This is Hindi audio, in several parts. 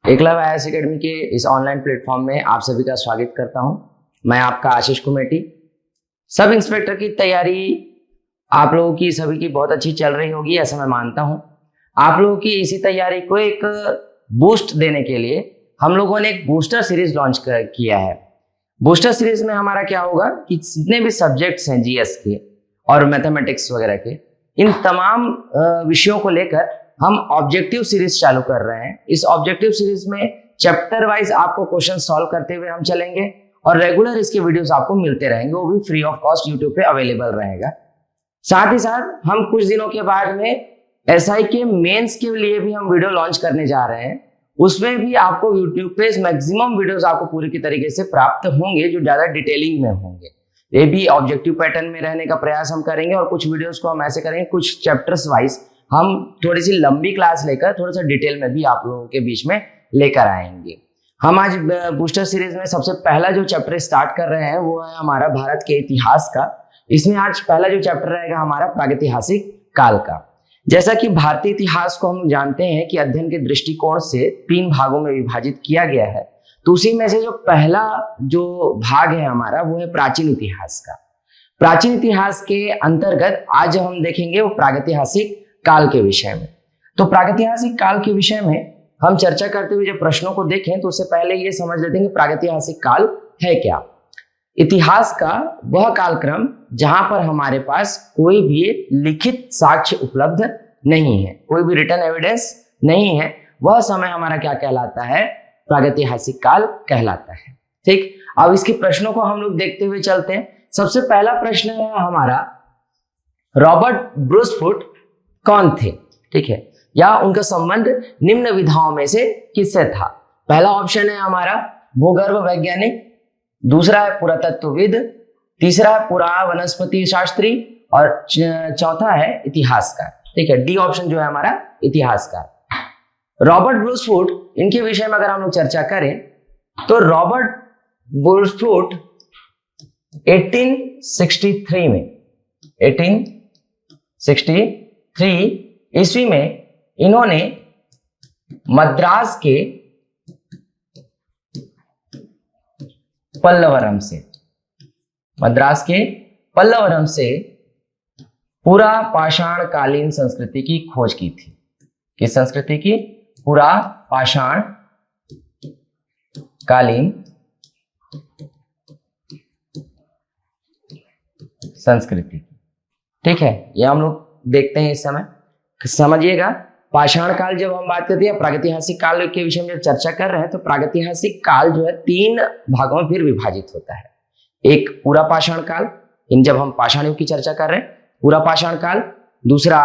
एकलव्य आईएएस एकेडमी के इस ऑनलाइन प्लेटफॉर्म में आप सभी का स्वागत करता हूं। मैं आपका आशीष कुमेटी। सब इंस्पेक्टर की तैयारी आप लोगों की सभी की बहुत अच्छी चल रही होगी, ऐसा मैं मानता हूं। आप लोगों की इसी तैयारी को एक बूस्ट देने के लिए हम लोगों ने एक बूस्टर सीरीज लॉन्च किया है। बूस्टर सीरीज में हमारा क्या होगा कि जितने भी सब्जेक्ट्स हैं जीएस के और मैथमेटिक्स वगैरह के, इन तमाम विषयों को लेकर हम ऑब्जेक्टिव सीरीज चालू कर रहे हैं। इस ऑब्जेक्टिव सीरीज में चैप्टर वाइज आपको क्वेश्चन सॉल्व करते हुए हम चलेंगे और रेगुलर इसके वीडियोस आपको मिलते रहेंगे, वो भी फ्री ऑफ कॉस्ट यूट्यूब पे अवेलेबल रहेगा। साथ ही साथ हम कुछ दिनों के बाद में एसआई के मेंस के लिए भी हम वीडियो लॉन्च करने जा रहे हैं। उसमें भी आपको यूट्यूब पे मैक्सिमम वीडियोस आपको पूरी की तरीके से प्राप्त होंगे, जो ज्यादा डिटेलिंग में होंगे। ये भी ऑब्जेक्टिव पैटर्न में रहने का प्रयास हम करेंगे और कुछ वीडियोस को हम ऐसे करेंगे, कुछ चैप्टर्स वाइज हम थोड़ी सी लंबी क्लास लेकर थोड़ा सा डिटेल में भी आप लोगों के बीच में लेकर आएंगे। हम आज बूस्टर सीरीज में सबसे पहला जो चैप्टर स्टार्ट कर रहे हैं वो है हमारा भारत के इतिहास का। इसमें आज पहला जो चैप्टर रहेगा हमारा प्रागैतिहासिक काल का। जैसा कि भारतीय इतिहास को हम जानते हैं कि अध्ययन के दृष्टिकोण से 3 भागों में विभाजित किया गया है, तो उसी में से जो पहला जो भाग है हमारा वो है प्राचीन इतिहास का। प्राचीन इतिहास के अंतर्गत आज हम देखेंगे वो प्रागैतिहासिक काल के विषय में। तो प्रागैतिहासिक काल के विषय में हम चर्चा करते हुए जब प्रश्नों को देखें तो उससे पहले ये समझ लेते हैं कि प्रागैतिहासिक काल है क्या। इतिहास का वह कालक्रम जहां पर हमारे पास कोई भी लिखित साक्ष्य उपलब्ध नहीं है, कोई भी रिटन एविडेंस नहीं है, वह समय हमारा क्या कहलाता है? प्रागैतिहासिक काल कहलाता है। ठीक, अब इसके प्रश्नों को हम लोग देखते हुए चलते हैं। सबसे पहला प्रश्न है हमारा, रॉबर्ट ब्रूसफुट कौन थे? ठीक है, या उनका संबंध निम्न विधाओं में से किससे था? पहला ऑप्शन है हमारा भूगर्भ वैज्ञानिक, दूसरा है पुरातत्वविद, तीसरा है पुरावनस्पति शास्त्री और चौथा है इतिहासकार। ठीक है, डी ऑप्शन जो है हमारा इतिहासकार। रॉबर्ट ब्रूसफुट, इनके विषय में अगर हम लोग चर्चा करें तो रॉबर्ट ब्रूसफुट 1863 ईस्वी में इन्होंने मद्रास के पल्लवरम से पूरा पाषाण कालीन संस्कृति की खोज की थी। किस संस्कृति की? पूरा पाषाण कालीन संस्कृति। ठीक है, ये हम लोग देखते हैं इस समय। समझिएगा, पाषाण काल जब हम बात करते हैं, प्रागैतिहासिक काल के विषय में जब चर्चा कर रहे हैं तो प्रागैतिहासिक काल जो है 3 भागों में फिर विभाजित होता है। एक पूरा पाषाण काल, इन जब हम पाषाण युग की चर्चा कर रहे हैं, पूरा पाषाण काल, दूसरा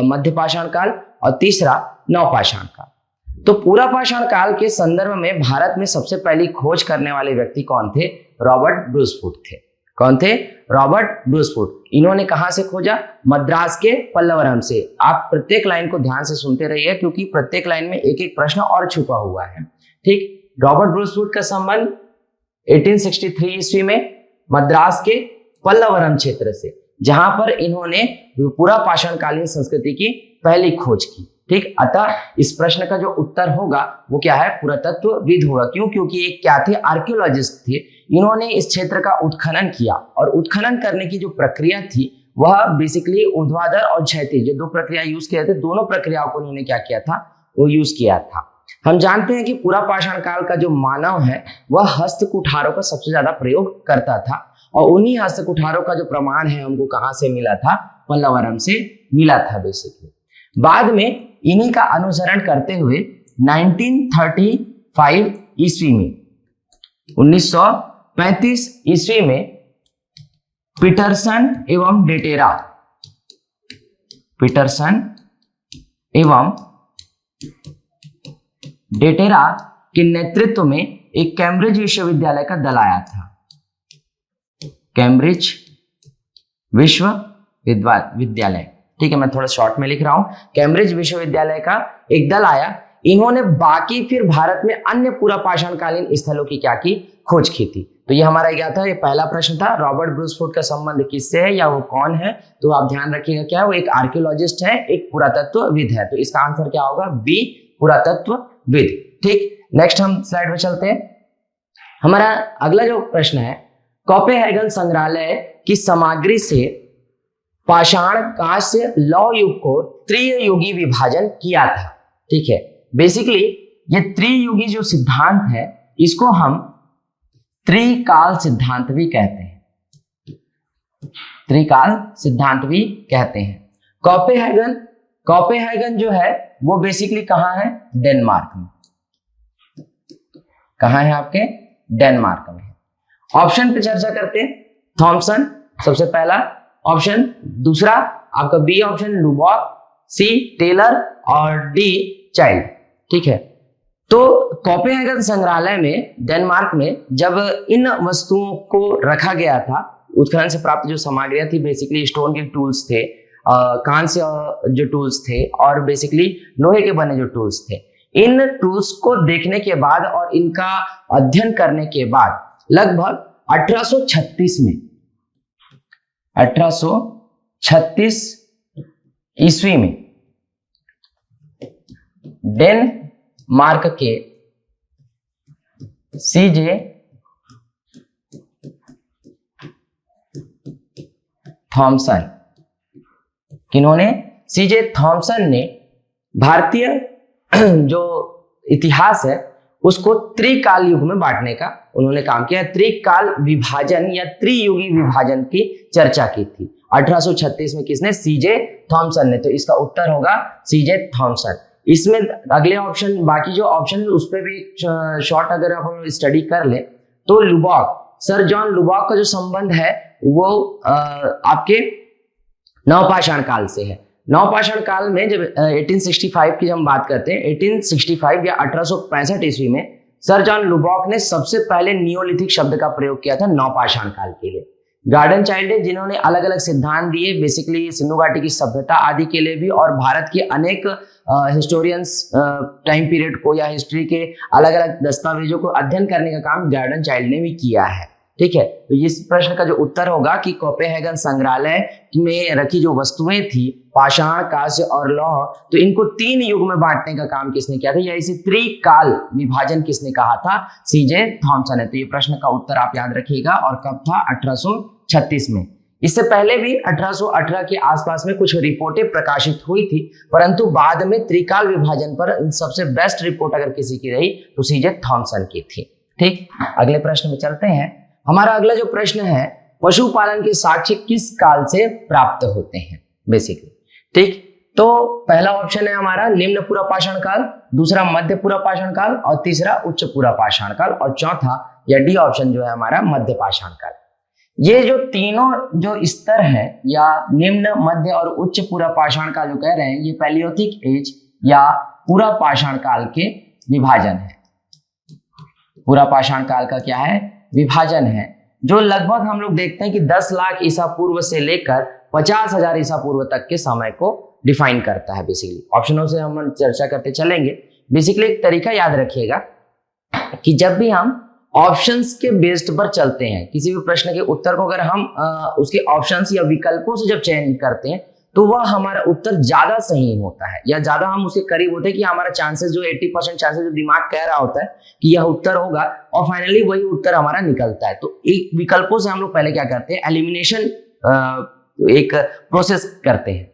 मध्य पाषाण काल और तीसरा नवपाषाण काल। तो पूरा पाषाण काल के संदर्भ में भारत में सबसे पहली खोज करने वाले व्यक्ति कौन थे? रॉबर्ट ब्रूसफुट थे। कौन थे? Robert Bruce Foote. इन्होंने कहां से खोजा? मद्रास के पल्लवरम से। आप प्रत्येक लाइन को ध्यान से सुनते रहिए क्योंकि प्रत्येक लाइन में एक एक प्रश्न और छुपा हुआ है। ठीक, रॉबर्ट ब्रूसफुट का संबंध 1863 ईस्वी में मद्रास के पल्लवरम क्षेत्र से, जहां पर इन्होंने पूरा पाषाण कालीन संस्कृति की पहली खोज की। ठीक, अतः इस प्रश्न का जो उत्तर होगा वो क्या है? पुरातत्वविद होगा। क्यों? क्योंकि एक क्या थे? आर्कियोलॉजिस्ट थे। इन्होंने इस क्षेत्र का उत्खनन किया और उत्खनन करने की जो प्रक्रिया थी वह बेसिकली ऊर्ध्वाधर और क्षैतिज, जो 2 प्रक्रिया यूज किए थे, दोनों प्रक्रियाओं को इन्होंने क्या किया था? वो यूज किया था। हम जानते हैं कि पूरा पाषाण काल का जो मानव है वह हस्त कुठारों का सबसे ज्यादा प्रयोग करता था और उन्हीं हस्त कुठारों का जो प्रमाण है हमको कहां से मिला था? पल्लवरम से मिला था बेसिकली। बाद में इन्हीं का अनुसरण करते हुए 1935 ईस्वी में 1935 ईस्वी में पीटरसन एवं डेटेरा के नेतृत्व में एक कैम्ब्रिज विश्वविद्यालय का दल आया था। कैम्ब्रिज विश्वविद्यालय। ठीक है, मैं थोड़ा शॉर्ट में लिख रहा हूं। कैम्ब्रिज विश्वविद्यालय का एक दल आया। इन्होंने बाकी फिर भारत में अन्य पूरा पाषाण कालीन स्थलों की क्या की? खोज की थी। तो ये हमारा क्या था? ये पहला प्रश्न था, रॉबर्ट ब्रूसफुट का संबंध किससे है या वो कौन है? तो आप ध्यान रखिएगा, क्या वो एक आर्कियोलॉजिस्ट है, एक पुरातत्वविद है। तो इसका आंसर क्या होगा? बी, पुरातत्वविद। ठीक, नेक्स्ट हम स्लाइड पे चलते हैं। हमारा अगला जो प्रश्न है, कोपेनहेगन संग्रहालय की सामग्री से पाषाण कांस्य लौह युग को त्रियुगी विभाजन किया था। ठीक है, बेसिकली ये त्रियुगी जो सिद्धांत है इसको हम त्रिकाल सिद्धांत भी कहते हैं, त्रिकाल सिद्धांत भी कहते हैं। कोपेनहेगन जो है वो बेसिकली कहां है, डेनमार्क में। कहां है आपके, डेनमार्क में है। ऑप्शन पे चर्चा करते हैं। थॉमसन सबसे पहला ऑप्शन, दूसरा आपका बी ऑप्शन लुबॉक, सी टेलर और डी चाइल्ड। ठीक है, तो कोपेनहेगन संग्रहालय में डेनमार्क में जब इन वस्तुओं को रखा गया था, उत्खनन से प्राप्त जो सामग्रियां थी, बेसिकली स्टोन के टूल्स थे, कांस्य जो टूल्स थे और बेसिकली लोहे के बने जो टूल्स थे, इन टूल्स को देखने के बाद और इनका अध्ययन करने के बाद लगभग 1836 में 1836 ईस्वी में डेनमार्क के सीजे थॉमसन, किन्होंने, सीजे थॉमसन ने भारतीय जो इतिहास है उसको त्रिकाल युग में बांटने का उन्होंने काम किया। त्रिकाल विभाजन या त्रियुगी विभाजन की चर्चा की थी 1836 में। किसने, सीजे थॉमसन ने। तो इसका उत्तर होगा सीजे थॉमसन। इसमें अगले ऑप्शन, बाकी जो ऑप्शन उस पर भी शॉर्ट अगर आप स्टडी कर ले तो लुबॉक, सर जॉन लुबॉक का जो संबंध है वो आपके नवपाषाण काल से है। नवपाषाण काल में जब 1865 की जब हम बात करते हैं, 1865 या 1865 ईस्वी में सर जॉन लुबॉक ने सबसे पहले नियोलिथिक शब्द का प्रयोग किया था नवपाषाण काल के लिए। गार्डन चाइल्ड है जिन्होंने अलग अलग सिद्धांत दिए, बेसिकली सिंधु घाटी की सभ्यता आदि के लिए भी, और भारत के अनेक हिस्टोरियंस टाइम पीरियड को या हिस्ट्री के अलग अलग दस्तावेजों को अध्ययन करने का काम गार्डन चाइल्ड ने भी किया है। ठीक है, तो इस प्रश्न का जो उत्तर होगा कि कोपेनहेगन संग्रहालय में रखी जो वस्तुएं थी, पाषाण, कांस्य और लौह, तो इनको 3 युग में बांटने का काम किसने किया था, या इसे त्रिकाल विभाजन किसने कहा था, सीजे थॉमसन है। तो ये प्रश्न का उत्तर आप याद रखिएगा। और कब था, 1836 में। इससे पहले भी 1818 के आसपास में कुछ रिपोर्टें प्रकाशित हुई थी, परंतु बाद में त्रिकाल विभाजन पर सबसे बेस्ट रिपोर्ट अगर किसी की रही तो सीजे थॉमसन की थी। ठीक, अगले प्रश्न में चलते हैं। हमारा अगला जो प्रश्न है, पशुपालन के साक्ष्य किस काल से प्राप्त होते हैं बेसिकली। ठीक, तो पहला ऑप्शन है हमारा निम्न पूरा पाषाण काल, दूसरा मध्य पूरा पाषाण काल और तीसरा उच्च पूरा पाषाण काल, और चौथा या डी ऑप्शन जो है हमारा मध्य पाषाण काल। ये जो तीनों जो स्तर है या निम्न, मध्य और उच्च पूरा पाषाण काल जो कह रहे हैं, ये पैलियोथिक एज या पूरा पाषाण काल के विभाजन है। पूरा पाषाण काल का क्या है, विभाजन है, जो लगभग हम लोग देखते हैं कि 10 लाख ईसा पूर्व से लेकर 50,000 ईसा पूर्व तक के समय को डिफाइन करता है। बेसिकली ऑप्शनों से हम चर्चा करते चलेंगे। बेसिकली एक तरीका याद रखिएगा कि जब भी हम ऑप्शंस के बेस्ड पर चलते हैं, किसी भी प्रश्न के उत्तर को अगर हम उसके ऑप्शंस या विकल्पों से जब चयन करते हैं तो वह हमारा उत्तर ज्यादा सही होता है या ज्यादा हम उसके करीब होते हैं कि हमारा चांसेस जो 80% चांसेस जो दिमाग कह रहा होता है कि यह उत्तर होगा, और फाइनली वही उत्तर हमारा निकलता है। तो एक विकल्पों से हम लोग पहले क्या करते हैं, एलिमिनेशन एक प्रोसेस करते हैं।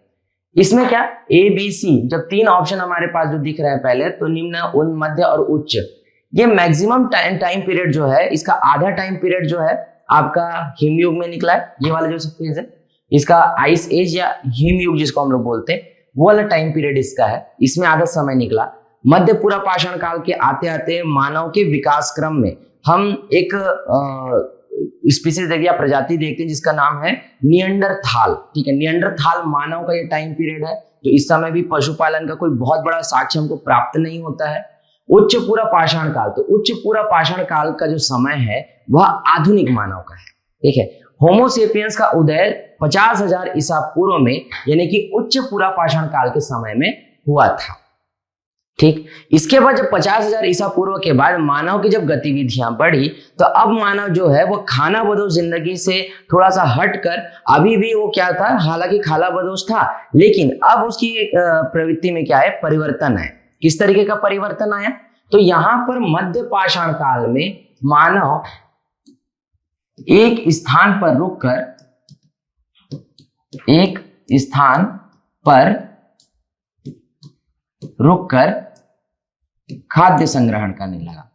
इसमें क्या, ए बी सी, जब 3 ऑप्शन हमारे पास जो दिख रहे हैं पहले, तो निम्न, उन, मध्य और उच्च, ये मैक्सिमम टाइम पीरियड जो है, इसका आधा टाइम पीरियड जो है आपका हिमयुग में निकला है। ये वाला जो फेज है इसका आइस एज या हिमयुग जिसको हम लोग बोलते हैं, वो वाला टाइम पीरियड इसका है, इसमें आधा समय निकला। मध्य पूरा पाषाण काल के आते आते मानव के विकास क्रम में हम एक स्पीसीज या प्रजाति देखते हैं जिसका नाम है निएंडरथाल। ठीक है, निएंडरथाल मानव का ये टाइम पीरियड है, तो इस समय भी पशुपालन का कोई बहुत बड़ा साक्ष्य हमको प्राप्त नहीं होता है। उच्च पूरा पाषाण काल, तो उच्च पूरा पाषाण काल का जो समय है वह आधुनिक मानव का है। ठीक है, होमोसेपियंस का उदय 50,000 ईसा पूर्व में, यानी कि उच्च पूरा पाषाण काल के समय में हुआ था। ठीक, इसके बाद जब 50,000 ईसा पूर्व के बाद मानव की जब गतिविधियां बढ़ी, तो अब मानव जो है वो खाना बदोश जिंदगी से थोड़ा सा हटकर, अभी भी वो क्या था, हालांकि खाना बदोश था, लेकिन अब उसकी प्रवृत्ति में क्या है, परिवर्तन है। किस तरीके का परिवर्तन आया, तो यहां पर मध्य पाषाण काल में मानव एक स्थान पर रुककर खाद्य संग्रहण करने लगा,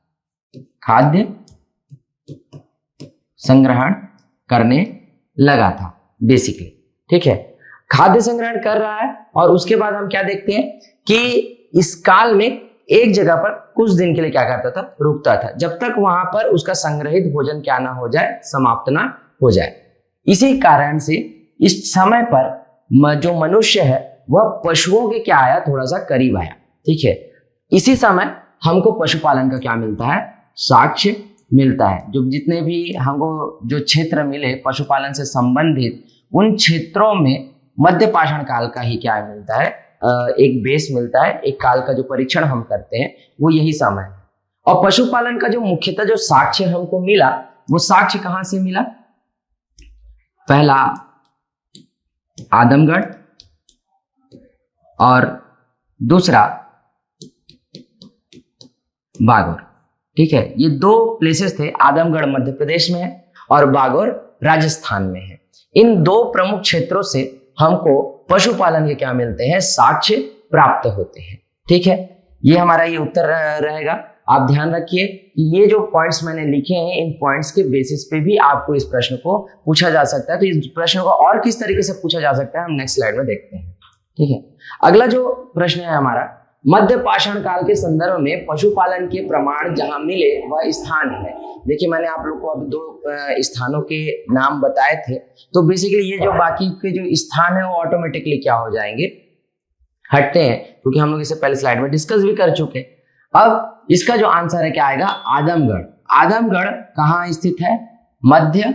खाद्य संग्रहण करने लगा था बेसिकली। ठीक है, खाद्य संग्रहण कर रहा है और उसके बाद हम क्या देखते हैं कि इस काल में एक जगह पर कुछ दिन के लिए क्या करता था, रुकता था, जब तक वहां पर उसका संग्रहित भोजन क्या ना हो जाए, समाप्त ना हो जाए। इसी कारण से इस समय पर जो मनुष्य है वह पशुओं के क्या आया, थोड़ा सा करीब आया। ठीक है, इसी समय हमको पशुपालन का क्या मिलता है, साक्ष्य मिलता है। जो जितने भी हमको जो क्षेत्र मिले पशुपालन से संबंधित, उन क्षेत्रों में मध्य पाषाण काल का ही क्या मिलता है, एक बेस मिलता है। एक काल का जो परीक्षण हम करते हैं वो यही समय है। और पशुपालन का जो मुख्यतः जो साक्ष्य हमको मिला, वो साक्ष्य कहां से मिला, पहला आदमगढ़ और दूसरा बागौर। ठीक है, ये दो प्लेसेस थे, आदमगढ़ मध्य प्रदेश में है और बागौर राजस्थान में है। इन दो प्रमुख क्षेत्रों से हमको पशुपालन के क्या मिलते हैं, साक्ष्य प्राप्त होते हैं। ठीक है, ये हमारा ये उत्तर रहेगा। आप ध्यान रखिए कि ये जो पॉइंट्स मैंने लिखे हैं, इन पॉइंट्स के बेसिस पे भी आपको इस प्रश्न को पूछा जा सकता है। तो इस प्रश्न को और किस तरीके से पूछा जा सकता है हम नेक्स्ट स्लाइड में देखते हैं। ठीक है, अगला जो प्रश्न है हमारा, मध्य पाषाण काल के संदर्भ में पशुपालन के प्रमाण जहां मिले वह स्थान है। देखिए, मैंने आप लोग को अब दो स्थानों के नाम बताए थे, तो बेसिकली ये जो बाकी के जो स्थान है वो ऑटोमेटिकली क्या हो जाएंगे, हटते हैं, क्योंकि हम लोग इसे पहले स्लाइड में डिस्कस भी कर चुके। अब इसका जो आंसर है क्या आएगा, आदमगढ़। आदमगढ़ कहाँ स्थित है, मध्य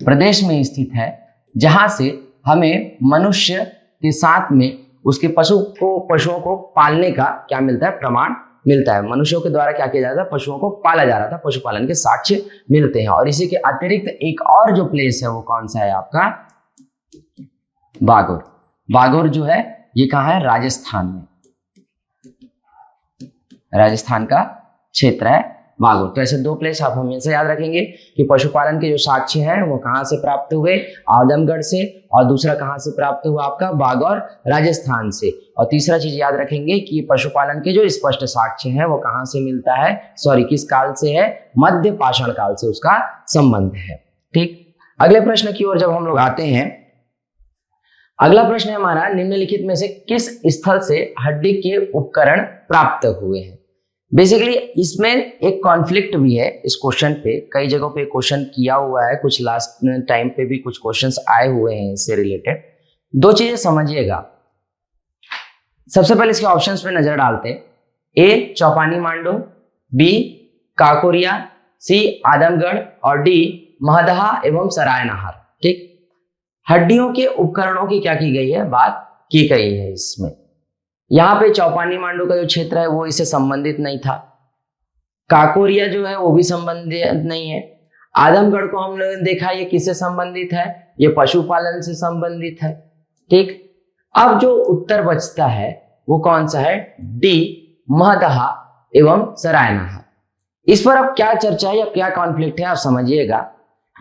प्रदेश में स्थित है, जहां से हमें मनुष्य के साथ में उसके पशुओं को पालने का क्या मिलता है, प्रमाण मिलता है। मनुष्यों के द्वारा क्या किया जाता है, पशुओं को पाला जा रहा था, पशुपालन के साक्ष्य मिलते हैं। और इसी के अतिरिक्त एक और जो प्लेस है वो कौन सा है आपका, बागौर। बागौर जो है ये कहाँ है, राजस्थान में, राजस्थान का क्षेत्र है बागौर। तो ऐसे दो प्लेस आप हमेशा याद रखेंगे कि पशुपालन के जो साक्ष्य हैं वो कहाँ से प्राप्त हुए, आदमगढ़ से, और दूसरा कहाँ से प्राप्त हुआ आपका, बागौर राजस्थान से। और तीसरा चीज याद रखेंगे कि पशुपालन के जो स्पष्ट साक्ष्य हैं वो कहाँ से मिलता है, किस काल से है, मध्य पाषाण काल से उसका संबंध है। ठीक, अगले प्रश्न की ओर जब हम लोग आते हैं, अगला प्रश्न है हमारा, निम्नलिखित में से किस स्थल से हड्डी के उपकरण प्राप्त हुए हैं। बेसिकली इसमें एक कॉन्फ्लिक्ट भी है इस क्वेश्चन पे, कई जगहों पे क्वेश्चन किया हुआ है, कुछ लास्ट टाइम पे भी कुछ क्वेश्चंस आए हुए हैं इससे रिलेटेड। दो चीजें समझिएगा। सबसे पहले इसके ऑप्शंस पे नजर डालते हैं। ए चौपानी मांडो, बी काकोरिया, सी आदमगढ़ और डी महदहा एवं सरायनहार। ठीक, हड्डियों के उपकरणों की क्या की गई है, बात की गई है इसमें। यहाँ पे चौपानी मांडू का जो क्षेत्र है वो इससे संबंधित नहीं था, काकोरिया जो है वो भी संबंधित नहीं है, आदमगढ़ को हम लोगों ने देखा ये किससे संबंधित है, ये पशुपालन से संबंधित है। ठीक, अब जो उत्तर बचता है वो कौन सा है, डी महदहा एवं सरायनहार। इस पर अब क्या चर्चा है या क्या कॉन्फ्लिक्ट है आप समझिएगा।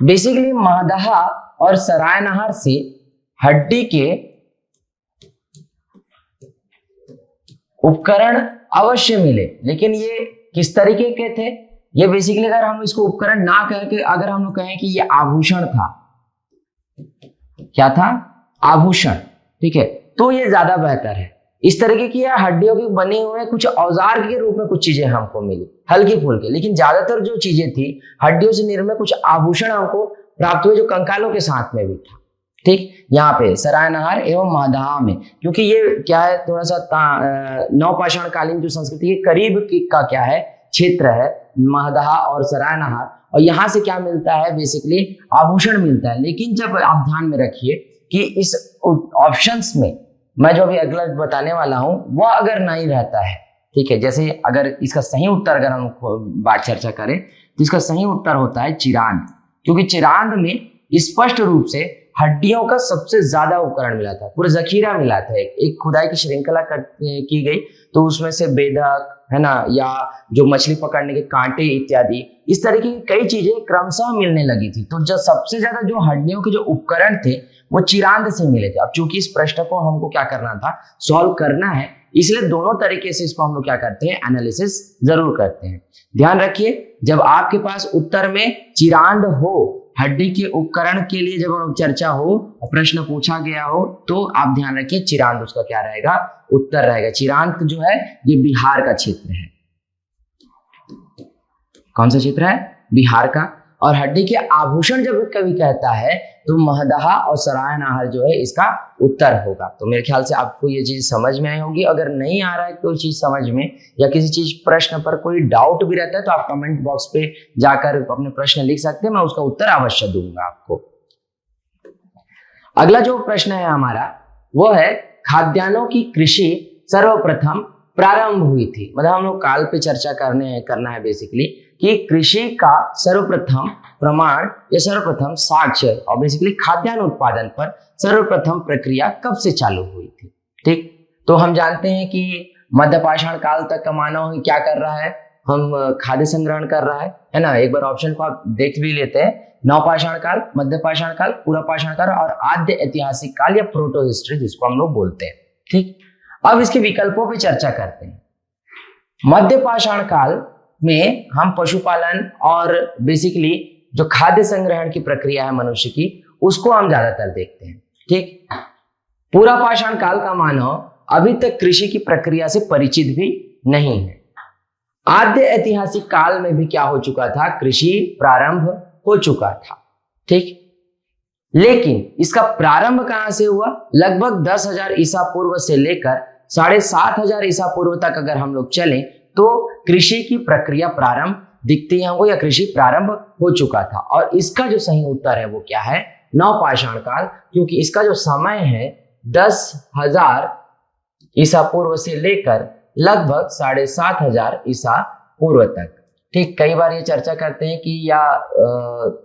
बेसिकली महदहा और सरायनहार से हड्डी के उपकरण अवश्य मिले, लेकिन ये किस तरीके के थे, ये बेसिकली अगर हम इसको उपकरण ना कह के अगर हम लोग कहें कि ये आभूषण था, क्या था, आभूषण। ठीक है, तो ये ज्यादा बेहतर है। इस तरीके की हड्डियों की बने हुए कुछ औजार के रूप में कुछ चीजें हमको मिली हल्की फुल्की, लेकिन ज्यादातर जो चीजें थी हड्डियों से निर्मित कुछ आभूषण हमको प्राप्त हुए जो कंकालों के साथ में भी था। ठीक, यहाँ पे सरायनहार एवं महदहा में, क्योंकि ये क्या है, थोड़ा सा नवपाषाण कालीन जो संस्कृति के करीब का क्या है, क्षेत्र है महदहा और सरायनहार, और यहाँ से क्या मिलता है, बेसिकली आभूषण मिलता है। लेकिन जब आप ध्यान में रखिए कि इस ऑप्शंस में मैं जो अभी अगला बताने वाला हूं वह अगर नहीं रहता है, ठीक है, जैसे अगर इसका सही उत्तर अगर हम बात चर्चा करें तो इसका सही उत्तर होता है चिरांद, क्योंकि चिरांद में स्पष्ट रूप से हड्डियों का सबसे ज्यादा उपकरण मिला था, पूरा जखीरा मिला था। एक खुदाई की श्रृंखला की गई तो उसमें से बेधक है ना, या जो मछली पकड़ने के कांटे इत्यादि, इस तरीके की कई चीजें क्रमशः मिलने लगी थी। तो जो सबसे ज्यादा जो हड्डियों के जो उपकरण थे वो चिरांद से मिले थे। अब चूंकि इस प्रश्न को हमको क्या करना था, सॉल्व करना है, इसलिए दोनों तरीके से इसको हम लोग क्या करते हैं, एनालिसिस जरूर करते हैं। ध्यान रखिए, जब आपके पास उत्तर में चिरांद हो, हड्डी के उपकरण के लिए जब चर्चा हो, प्रश्न पूछा गया हो, तो आप ध्यान रखिए चिरांद उसका क्या रहेगा, उत्तर रहेगा। चिरांद जो है ये बिहार का क्षेत्र है। कौन सा क्षेत्र है, बिहार का। और हड्डी के आभूषण जब कभी कहता है तो महदहा और सरायनाहर जो है इसका उत्तर होगा। तो मेरे ख्याल से आपको ये चीज समझ में आई होगी। अगर नहीं आ रहा है कोई चीज समझ में, या किसी चीज प्रश्न पर कोई डाउट भी रहता है, तो आप कमेंट बॉक्स पे जाकर अपने प्रश्न लिख सकते हैं, मैं उसका उत्तर अवश्य दूंगा आपको। अगला जो प्रश्न है हमारा वो है, खाद्यान्नों की कृषि सर्वप्रथम प्रारंभ हुई थी। मतलब हम लोग काल पे चर्चा करना है बेसिकली, कि कृषि का सर्वप्रथम प्रमाण या सर्वप्रथम साक्ष्य और बेसिकली खाद्यान्न उत्पादन पर सर्वप्रथम प्रक्रिया कब से चालू हुई थी। ठीक, तो हम जानते हैं कि मध्यपाषाण काल तक का मानव क्या कर रहा है, हम खाद्य संग्रहण कर रहा है ना। एक बार ऑप्शन को आप देख भी लेते हैं, नवपाषाण काल, मध्यपाषाण काल, पूर्वपाषाण काल और आद्य ऐतिहासिक काल या प्रोटो हिस्ट्री जिसको हम लोग बोलते हैं। ठीक, अब इसके विकल्पों पे चर्चा करते हैं। मध्यपाषाण काल में हम पशुपालन और बेसिकली जो खाद्य संग्रहण की प्रक्रिया है मनुष्य की, उसको हम ज्यादातर देखते हैं। ठीक, पूरा पाषाण काल का मानव अभी तक कृषि की प्रक्रिया से परिचित भी नहीं है। आद्य ऐतिहासिक काल में भी क्या हो चुका था, कृषि प्रारंभ हो चुका था। ठीक, लेकिन इसका प्रारंभ कहां से हुआ, लगभग 10,000 ईसा पूर्व से लेकर 7,500 ईसा पूर्व तक अगर हम लोग चलें तो कृषि की प्रक्रिया प्रारंभ दिखती है हमको, या कृषि प्रारंभ हो चुका था। और इसका जो सही उत्तर है वो क्या है, नवपाषाण काल, क्योंकि इसका जो समय है 10,000 ईसा पूर्व से लेकर लगभग 7,500 ईसा पूर्व तक। ठीक, कई बार ये चर्चा करते हैं कि, या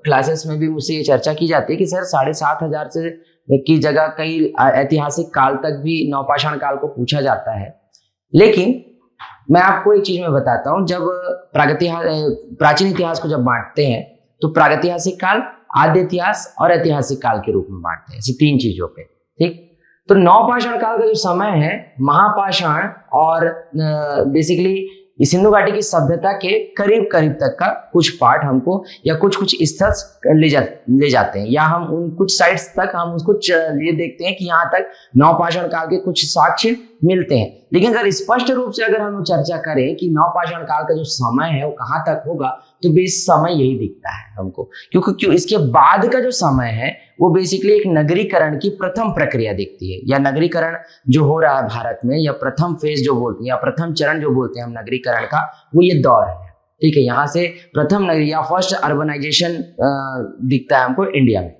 क्लासेस में भी मुझसे ये चर्चा की जाती है कि सर 7,500 से की जगह कई ऐतिहासिक काल तक भी नवपाषाण काल को पूछा जाता है। लेकिन मैं आपको एक चीज में बताता हूं, जब प्राचीन इतिहास को जब बांटते हैं तो प्रागैतिहासिक काल, आद्य इतिहास और ऐतिहासिक काल के रूप में बांटते हैं, ऐसी 3 चीजों पे। ठीक, तो नवपाषाण काल का जो समय है, महापाषाण और बेसिकली सिंधु घाटी की सभ्यता के करीब करीब तक का कुछ पार्ट हमको, या कुछ स्थल ले जाते हैं, या हम उन कुछ साइट्स तक हम उसको ये देखते हैं कि यहाँ तक नवपाषाण काल के कुछ साक्ष्य मिलते हैं। लेकिन अगर स्पष्ट रूप से अगर हम चर्चा करें कि नवपाषाण काल का जो समय है वो कहाँ तक होगा, तो बेस समय यही दिखता है हमको, क्योंकि इसके बाद का जो समय है वो बेसिकली एक नगरीकरण की प्रथम प्रक्रिया दिखती है, या नगरीकरण जो हो रहा है भारत में, या प्रथम फेज जो बोलते हैं, या प्रथम चरण जो बोलते हैं हम नगरीकरण का, वो ये दौर है। ठीक है, यहाँ से प्रथम नगरी या फर्स्ट अर्बनाइजेशन दिखता है हमको इंडिया में।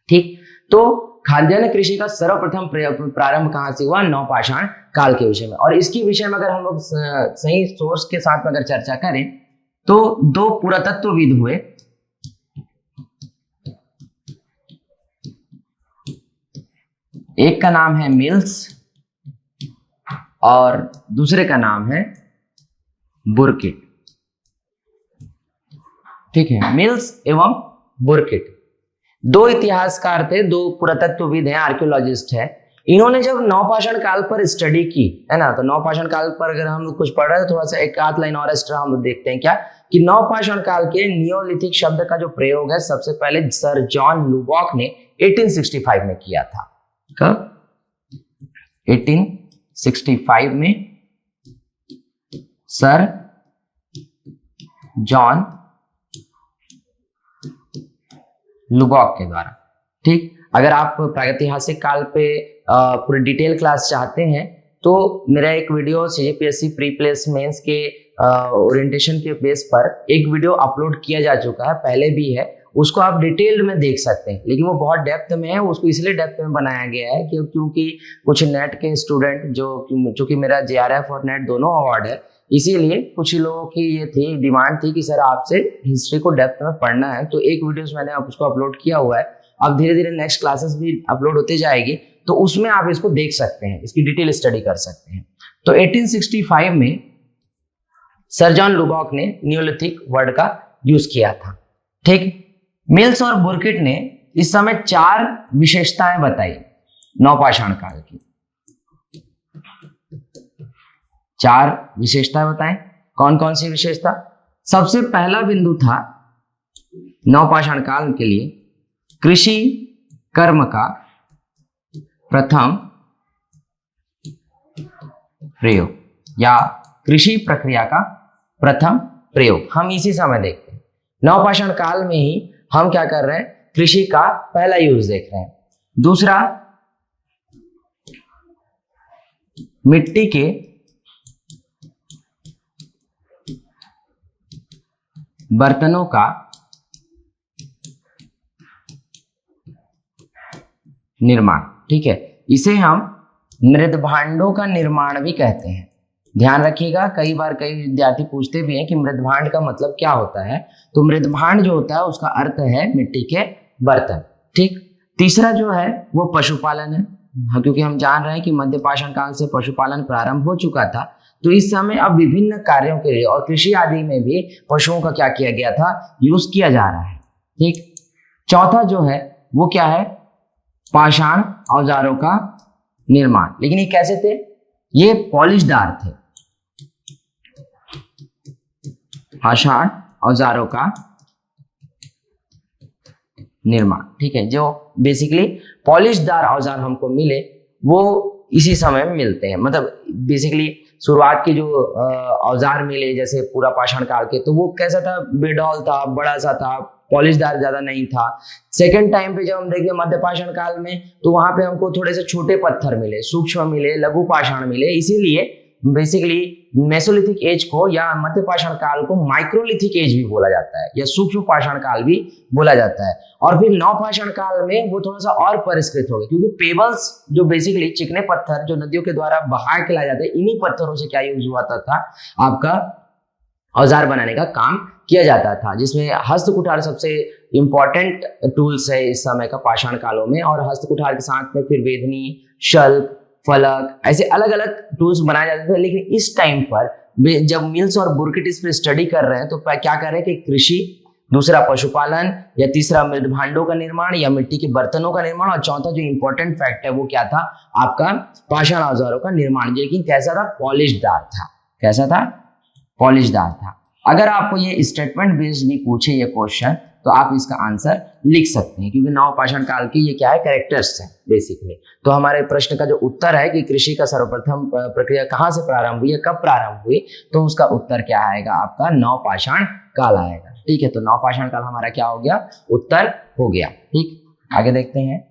ठीक, तो खाद्यान्न कृषि का सर्वप्रथम प्रारंभ कहाँ से हुआ, नवपाषाण काल के विषय में। और इसके विषय में अगर हम लोग सही सोर्स के साथ में अगर चर्चा करें तो 2 पुरातत्वविद हुए, एक का नाम है मिल्स और दूसरे का नाम है बुरकिट। ठीक है, मिल्स एवं बुरकिट 2 इतिहासकार थे, 2 पुरातत्वविद हैं, आर्कियोलॉजिस्ट है। इन्होंने जब नवपाषाण काल पर स्टडी की है ना, तो नवपाषाण काल पर अगर हम लोग कुछ पढ़ रहे हैं, थोड़ा सा एक आध लाइन और एक्स्ट्रा हम लोग देखते हैं क्या, कि नवपाषाण काल के नियोलिथिक शब्द का जो प्रयोग है सबसे पहले सर जॉन लुबॉक ने 1865 में किया था। कब, 1865 में सर जॉन लुबॉक के द्वारा। ठीक, अगर आप प्रागैतिहासिक काल पे पूरी डिटेल क्लास चाहते हैं तो मेरा एक video CGPSC pre plus mains के ओरिएंटेशन के बेस पर एक वीडियो अपलोड किया जा चुका है, पहले भी है, उसको आप डिटेल में देख सकते हैं। लेकिन वो बहुत डेप्थ में है, उसको इसलिए डेप्थ में बनाया गया है क्योंकि कुछ नेट के स्टूडेंट जो कि मेरा जेआरएफ और नेट दोनों अवार्ड है, इसीलिए कुछ लोगों की ये थी डिमांड थी कि सर आपसे हिस्ट्री को डेप्थ में पढ़ना है, तो एक वीडियोस मैंने उसको अपलोड किया हुआ है, अब धीरे धीरे नेक्स्ट क्लासेस भी अपलोड होते जाएगी, तो उसमें आप इसको देख सकते हैं, इसकी डिटेल स्टडी कर सकते हैं। तो 1865 में सर जॉन लुबॉक ने नियोलिथिक वर्ड का यूज किया था। ठीक, मिल्स और बुर्किट ने इस समय 4 विशेषताएं बताई नवपाषाण काल की। 4 विशेषताएं बताएं। कौन कौन सी विशेषता? सबसे पहला बिंदु था नवपाषाण काल के लिए कृषि कर्म का प्रथम प्रयोग या कृषि प्रक्रिया का प्रथम प्रयोग हम इसी समय देखते हैं। नवपाषाण काल में ही हम क्या कर रहे हैं? कृषि का पहला यूज देख रहे हैं। दूसरा, मिट्टी के बर्तनों का निर्माण। ठीक है, इसे हम मृदभांडों का निर्माण भी कहते हैं। ध्यान रखिएगा, कई बार कई विद्यार्थी पूछते भी हैं कि मृदभांड का मतलब क्या होता है। तो मृदभांड जो होता है उसका अर्थ है मिट्टी के बर्तन। ठीक, तीसरा जो है वो पशुपालन है। हाँ, क्योंकि हम जान रहे हैं कि मध्यपाषाण काल से पशुपालन प्रारंभ हो चुका था, तो इस समय अब विभिन्न कार्यों के लिए और कृषि आदि में भी पशुओं का क्या किया गया था? यूज किया जा रहा है। ठीक, चौथा जो है वो क्या है? पाषाण औजारों का निर्माण। लेकिन ये कैसे थे? ये पॉलिशदार थे। पाषाण औजारों का निर्माण। ठीक है, जो बेसिकली पॉलिशदार औजार हमको मिले वो इसी समय में मिलते हैं। मतलब बेसिकली शुरुआत की जो औजार मिले जैसे पूरा पाषाण काल के, तो वो कैसा था? बेडौल था, बड़ा सा था, पॉलिशदार ज्यादा नहीं था। सेकंड टाइम पे जब हम देखिए मध्यपाषाण काल में, तो वहां पे हमको थोड़े से छोटे पत्थर मिले, सूक्ष्म मिले, लघु पाषाण मिले। इसीलिए बेसिकली मेसोलिथिक एज को या मध्यपाषाण काल को माइक्रोलिथिक एज भी बोला जाता है या सूक्ष्म पाषाण काल भी बोला जाता है। और फिर नवपाषाण काल में वो थोड़ा सा और परिष्कृत हो गए, क्योंकि पेबल्स जो बेसिकली चिकने पत्थर जो नदियों के द्वारा बहा के लाए जाते हैं, इन्हीं पत्थरों से क्या यूज हुआ था आपका औजार बनाने का काम किया जाता था, जिसमें हस्त कुठार सबसे इंपॉर्टेंट टूल्स है इस समय का पाषाण कालों में। और हस्त कुठार के साथ में फिर वेदनी, शल्क, फलक, ऐसे अलग अलग टूल्स बनाए जाते थे। लेकिन इस टाइम पर जब मिल्स और बुर्किट इस पर स्टडी कर रहे हैं, तो क्या कर रहे हैं कि कृषि, दूसरा पशुपालन, या तीसरा मृदभांडों का निर्माण या मिट्टी के बर्तनों का निर्माण, और चौथा जो इंपॉर्टेंट फैक्ट है वो क्या था? आपका पाषाण औजारों का निर्माण। लेकिन कैसा था? पॉलिशदार था। कैसा था? पॉलिशदार था। अगर आपको ये स्टेटमेंट बेस्ड भी पूछे ये क्वेश्चन, तो आप इसका आंसर लिख सकते हैं, क्योंकि नवपाषाण काल की ये क्या है? कैरेक्टर्स हैं बेसिकली। तो हमारे प्रश्न का जो उत्तर है कि कृषि का सर्वप्रथम प्रक्रिया कहाँ से प्रारंभ हुई है, कब प्रारंभ हुई, तो उसका उत्तर क्या आएगा? आपका नवपाषाण काल आएगा। ठीक है, तो नवपाषाण काल हमारा क्या हो गया? उत्तर हो गया। ठीक, आगे देखते हैं।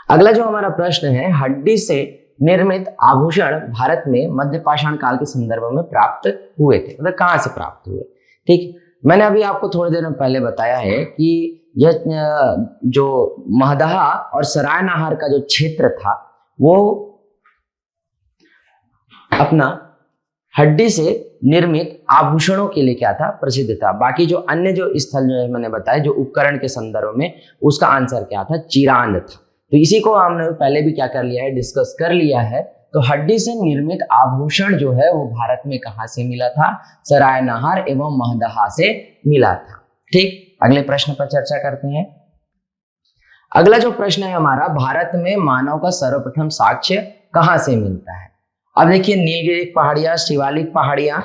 अगला जो हमारा प्रश्न है, हड्डी से निर्मित आभूषण भारत में मध्यपाषाण काल के संदर्भ में प्राप्त हुए थे। मतलब कहाँ से प्राप्त हुए? ठीक, मैंने अभी आपको थोड़ी देर में पहले बताया है कि यह जो महदहा और सरायनहार का जो क्षेत्र था वो अपना हड्डी से निर्मित आभूषणों के लिए क्या था? प्रसिद्ध था। बाकी जो अन्य जो स्थल जो है मैंने बताया जो उपकरण के संदर्भ में, उसका आंसर क्या था? चिरांद था। तो इसी को हमने पहले भी क्या कर लिया है? डिस्कस कर लिया है। तो हड्डी से निर्मित आभूषण जो है वो भारत में कहां से मिला था? सरायनहार एवं महदहा से मिला था। ठीक, अगले प्रश्न पर चर्चा करते हैं। अगला जो प्रश्न है हमारा, भारत में मानव का सर्वप्रथम साक्ष्य कहां से मिलता है? अब देखिए, नीलगिरी पहाड़ियां, शिवालिक पहाड़ियां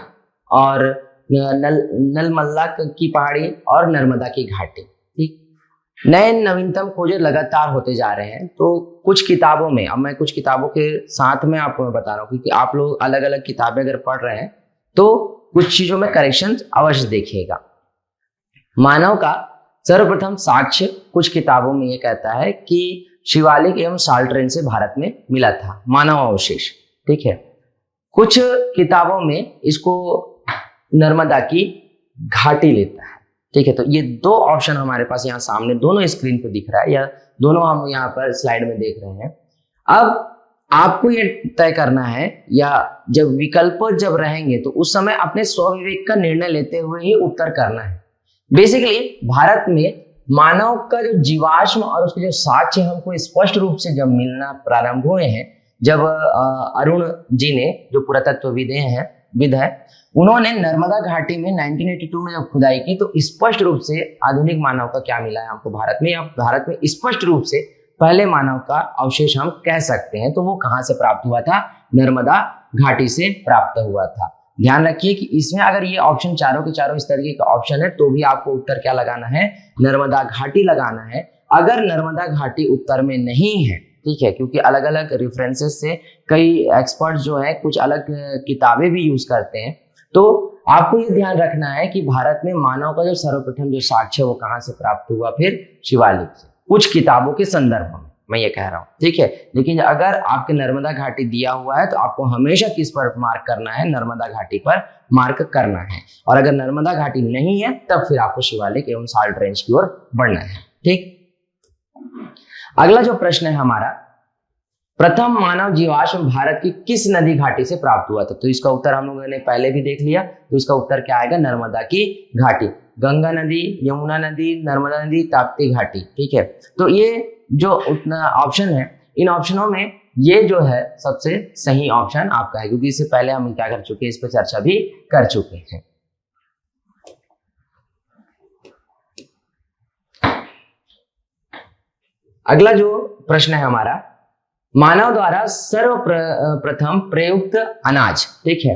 और नलमल्ला की पहाड़ी और नर्मदा की घाटी। ठीक, नए नवीनतम खोजें लगातार होते जा रहे हैं। तो कुछ किताबों में, अब मैं कुछ किताबों के साथ में आपको मैं बता रहा हूँ, क्योंकि आप लोग अलग अलग किताबें अगर पढ़ रहे हैं तो कुछ चीजों में करेक्शंस अवश्य देखिएगा। मानव का सर्वप्रथम साक्ष्य कुछ किताबों में ये कहता है कि शिवालिक एवं साल्ट रेन से भारत में मिला था मानव अवशेष। ठीक है, कुछ किताबों में इसको नर्मदा की घाटी लेता है। ठीक है, तो ये 2 ऑप्शन हमारे पास यहाँ सामने दोनों स्क्रीन पे दिख रहा है, या दोनों हम यहाँ पर स्लाइड में देख रहे हैं। अब आपको ये तय करना है, या जब विकल्प जब रहेंगे तो उस समय अपने स्वविवेक का निर्णय लेते हुए ही उत्तर करना है। बेसिकली भारत में मानव का जो जीवाश्म और उसके जो साक्ष्य हमको स्पष्ट रूप से जब मिलना प्रारंभ हुए हैं, जब अरुण जी ने, जो पुरातत्वविद हैं, उन्होंने नर्मदा घाटी में 1982 में जब खुदाई की तो स्पष्ट रूप से आधुनिक मानव का क्या मिला है हमको भारत में, या भारत में स्पष्ट रूप से पहले मानव का अवशेष हम कह सकते हैं। तो वो कहाँ से प्राप्त हुआ था? नर्मदा घाटी से प्राप्त हुआ था। ध्यान रखिए कि इसमें अगर ये ऑप्शन चारों के चारों इस तरीके का ऑप्शन है तो भी आपको उत्तर क्या लगाना है? नर्मदा घाटी लगाना है। अगर नर्मदा घाटी उत्तर में नहीं है, ठीक है, क्योंकि अलग अलग रेफरेंसेस से कई एक्सपर्ट्स जो है कुछ अलग किताबें भी यूज करते हैं, तो आपको ये ध्यान रखना है कि भारत में मानव का जो सर्वप्रथम जो साक्ष्य है वो कहाँ से प्राप्त हुआ? फिर शिवालिक से, कुछ किताबों के संदर्भ में मैं ये कह रहा हूँ, ठीक है। लेकिन अगर आपके नर्मदा घाटी दिया हुआ है तो आपको हमेशा किस पर मार्क करना है? नर्मदा घाटी पर मार्क करना है। और अगर नर्मदा घाटी नहीं है तब फिर आपको शिवालिक एवं साल्ट रेंज की ओर बढ़ना है, ठीक। अगला जो प्रश्न है हमारा, प्रथम मानव जीवाश्म भारत की किस नदी घाटी से प्राप्त हुआ था? तो इसका उत्तर हम लोगों ने पहले भी देख लिया, तो इसका उत्तर क्या आएगा? नर्मदा की घाटी। गंगा नदी, यमुना नदी, नर्मदा नदी, ताप्ती घाटी, ठीक है। तो ये जो ऑप्शन है, इन ऑप्शनों में ये जो है सबसे सही ऑप्शन आपका है, क्योंकि इससे पहले हम क्या कर चुके हैं, इस पर चर्चा भी कर चुके हैं। अगला जो प्रश्न है हमारा, मानव द्वारा सर्वप्रथम प्रयुक्त अनाज, ठीक है।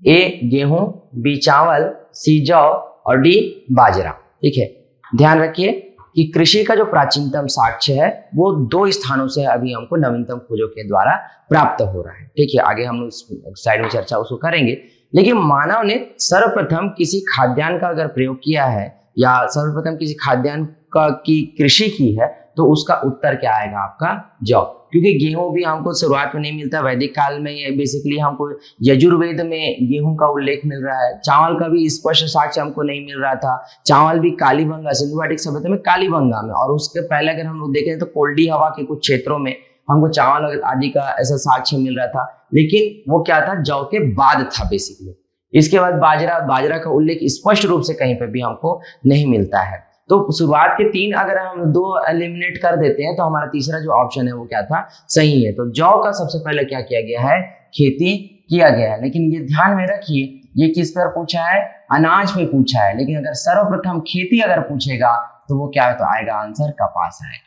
ए गेहूं, बी चावल, सी जौ और डी बाजरा, ठीक है। ध्यान रखिए कि कृषि का जो प्राचीनतम साक्ष्य है वो 2 स्थानों से अभी हमको नवीनतम खोजों के द्वारा प्राप्त हो रहा है, ठीक है। आगे हम लोग साइड में चर्चा उसको करेंगे। लेकिन मानव ने सर्वप्रथम किसी खाद्यान्न का अगर प्रयोग किया है या सर्वप्रथम किसी खाद्यान्न का की कृषि की है तो उसका उत्तर क्या आएगा आपका? जौ। क्योंकि गेहूं भी हमको शुरुआत में नहीं मिलता, वैदिक काल में बेसिकली हमको यजुर्वेद में गेहूं का उल्लेख मिल रहा है। चावल का भी स्पष्ट साक्ष्य हमको नहीं मिल रहा था। चावल भी कालीबंगा, सिंधु घाटी सभ्यता में कालीबंगा में, और उसके पहले अगर हम लोग देखें तो कोल्डी हवा के कुछ क्षेत्रों में हमको चावल आदि का ऐसा साक्ष्य मिल रहा था। लेकिन वो क्या था? जौ के बाद था बेसिकली। इसके बाद बाजरा का उल्लेख स्पष्ट रूप से कहीं पर भी हमको नहीं मिलता है। तो शुरुआत के 3 अगर हम 2 एलिमिनेट कर देते हैं तो हमारा तीसरा जो ऑप्शन है वो क्या था? सही है। तो जौ का सबसे पहले क्या किया गया है? खेती किया गया है। लेकिन ये ध्यान में रखिए, ये किस पर पूछा है? अनाज पे पूछा है। लेकिन अगर सर्वप्रथम खेती अगर पूछेगा तो वो क्या तो आएगा? आंसर कपास आएगा।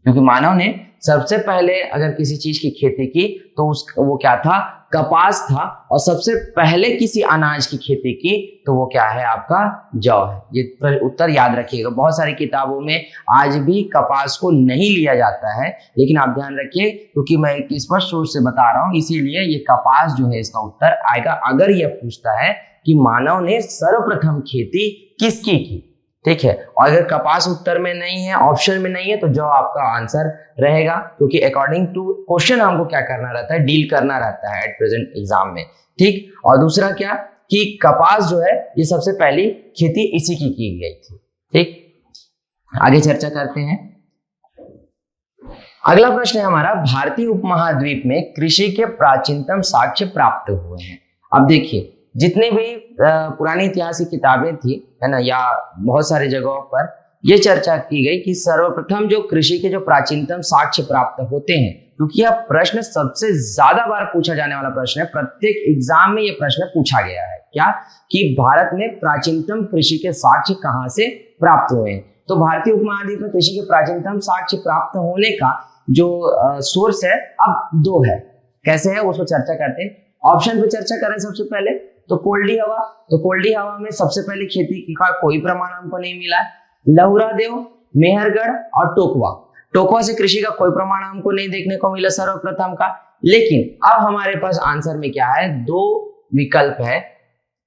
क्योंकि मानव ने सबसे पहले अगर किसी चीज की खेती की तो वो क्या था? कपास था। और सबसे पहले किसी अनाज की खेती की तो वो क्या है? आपका जौ है। ये उत्तर याद रखिएगा। बहुत सारी किताबों में आज भी कपास को नहीं लिया जाता है, लेकिन आप ध्यान रखिए क्योंकि मैं एक स्पष्ट रूप से बता रहा हूं, इसीलिए ये कपास जो है इसका उत्तर आएगा। अगर यह पूछता है कि मानव ने सर्वप्रथम खेती किसकी की, ठीक है। और अगर कपास उत्तर में नहीं है, ऑप्शन में नहीं है, तो जो आपका आंसर रहेगा, क्योंकि अकॉर्डिंग टू क्वेश्चन हमको क्या करना रहता है? डील करना रहता है एट प्रेजेंट एग्जाम में, ठीक। और दूसरा क्या कि कपास जो है ये सबसे पहली खेती इसी की गई थी, ठीक। आगे चर्चा करते हैं। अगला प्रश्न है हमारा, भारतीय उपमहाद्वीप में कृषि के प्राचीनतम साक्ष्य प्राप्त हुए हैं। अब देखिए, जितने भी पुरानी इतिहास की किताबें थी, है ना, या बहुत सारी जगहों पर यह चर्चा की गई कि सर्वप्रथम जो कृषि के जो प्राचीनतम साक्ष्य प्राप्त होते हैं, क्योंकि यह प्रश्न सबसे ज्यादा बार पूछा जाने वाला प्रश्न है। प्रत्येक एग्जाम में यह प्रश्न पूछा गया है क्या कि भारत में प्राचीनतम कृषि के साक्ष्य कहां से प्राप्त हुए हैं। तो भारतीय उपमहाद्वीप में कृषि के प्राचीनतम साक्ष्य प्राप्त होने का जो सोर्स है अब 2 है। कैसे है उसको चर्चा करते हैं। ऑप्शन पे चर्चा करें सबसे पहले तो कोल्डी हवा। तो कोल्डी हवा में सबसे पहले खेती का कोई प्रमाण हमको नहीं मिला है। लहुरा देव, मेहरगढ़ और टोकवा। टोकवा से कृषि का कोई प्रमाण हमको नहीं देखने को मिला सर्वप्रथम का। लेकिन अब हमारे पास आंसर में क्या है? 2 विकल्प है।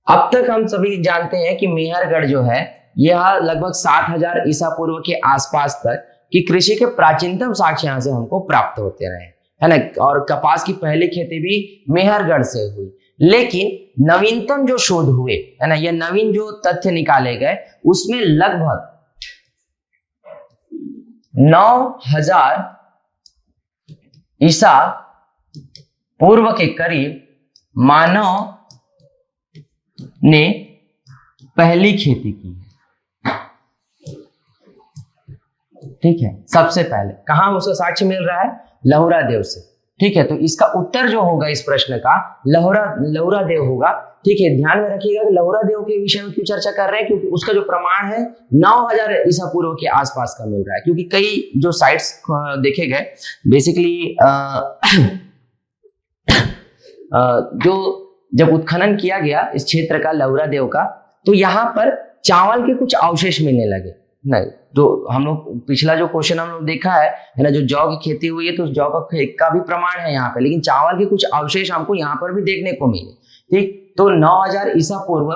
अब तक हम सभी जानते हैं कि मेहरगढ़ जो है यह लगभग 7000 ईसा पूर्व के आसपास तक की कृषि के प्राचीनतम साक्ष्य यहाँ से हमको प्राप्त होते रहे, है ना। और कपास की पहली खेती भी मेहरगढ़ से हुई। लेकिन नवीनतम जो शोध हुए, है ना, ये नवीन जो तथ्य निकाले गए उसमें लगभग 9000 ईसा पूर्व के करीब मानव ने पहली खेती की। ठीक है, सबसे पहले कहाँ उसका साक्ष्य मिल रहा है? लहुरा देव से। ठीक है, तो इसका उत्तर जो होगा इस प्रश्न का लहुरा देव होगा। ठीक है, ध्यान में रखिएगा कि लहुरा देव के विषय में क्यों चर्चा कर रहे हैं, क्योंकि उसका जो प्रमाण है 9000 ईसा पूर्व के आसपास का मिल रहा है। क्योंकि कई जो साइट्स देखे गए बेसिकली जो जब उत्खनन किया गया इस क्षेत्र का लहुरा देव का, तो यहाँ पर चावल के कुछ अवशेष मिलने लगे। नहीं, जो हम लोग पिछला जो क्वेश्चन हम लोग देखा है ना, जो जौ की खेती हुई है तो उस जौ का भी प्रमाण है यहाँ पे, लेकिन चावल के कुछ अवशेष हमको यहाँ पर भी देखने को मिले। ठीक, तो 9000 ईसा पूर्व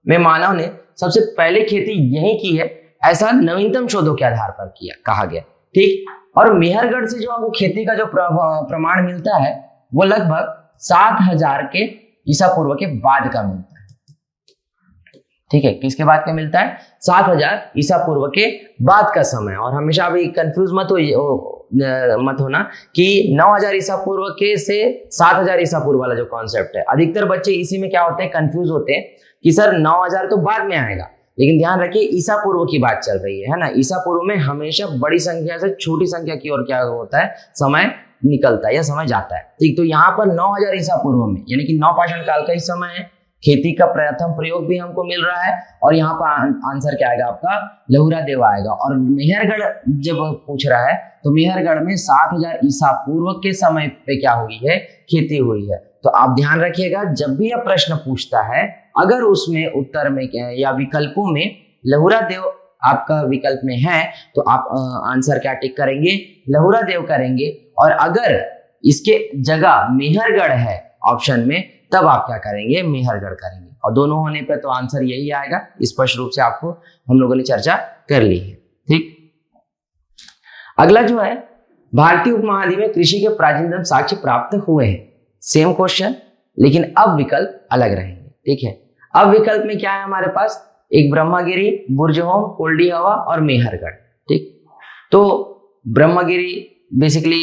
में मानव ने सबसे पहले खेती यही की है, ऐसा नवीनतम शोधों के आधार पर किया कहा गया। ठीक, और मेहरगढ़ से जो हमको खेती का जो प्रमाण मिलता है वो लगभग 7000 के ईसा पूर्व के बाद का मिलता है। ठीक है, किसके बाद का मिलता है? 7000 ईसा पूर्व के बाद का समय। और हमेशा अभी कंफ्यूज मत होना कि 9000 ईसा पूर्व के से 7000 ईसा पूर्व वाला जो कॉन्सेप्ट है, अधिकतर बच्चे इसी में क्या होते हैं, कंफ्यूज होते हैं कि सर 9000 तो बाद में आएगा, लेकिन ध्यान रखिए ईसा पूर्व की बात चल रही है ना। ईसा पूर्व में हमेशा बड़ी संख्या से छोटी संख्या की ओर क्या होता है, समय निकलता है या समय जाता है। ठीक, तो यहाँ पर 9000 ईसा पूर्व में यानी कि नवपाषाण काल का ही समय है, खेती का प्रथम प्रयोग भी हमको मिल रहा है, और यहाँ पर आंसर क्या आएगा आपका? लहुरा देव आएगा। और मेहरगढ़ जब पूछ रहा है तो मेहरगढ़ में 7000 ईसा पूर्व के समय पे क्या हुई है, खेती हुई है। तो आप ध्यान रखिएगा, जब भी यह प्रश्न पूछता है, अगर उसमें उत्तर में या विकल्पों में लहुरा देव आपका विकल्प में है तो आप आंसर क्या टिक करेंगे? लहुरा देव करेंगे। और अगर इसके जगह मेहरगढ़ है ऑप्शन में, तब आप क्या करेंगे? मेहरगढ़ करेंगे। और दोनों होने पे तो आंसर यही आएगा। स्पष्ट रूप से आपको हम लोगों ने चर्चा कर ली है। ठीक, अगला जो है, भारतीय उपमहाद्वीप में कृषि के प्राचीनतम साक्ष्य प्राप्त हुए हैं। सेम क्वेश्चन, लेकिन अब विकल्प अलग रहेंगे। ठीक है, अब विकल्प में क्या है हमारे पास? एक ब्रह्मगिरी, बुर्जहोम, कोल्डी हवा और मेहरगढ़। ठीक, तो ब्रह्मगिरी बेसिकली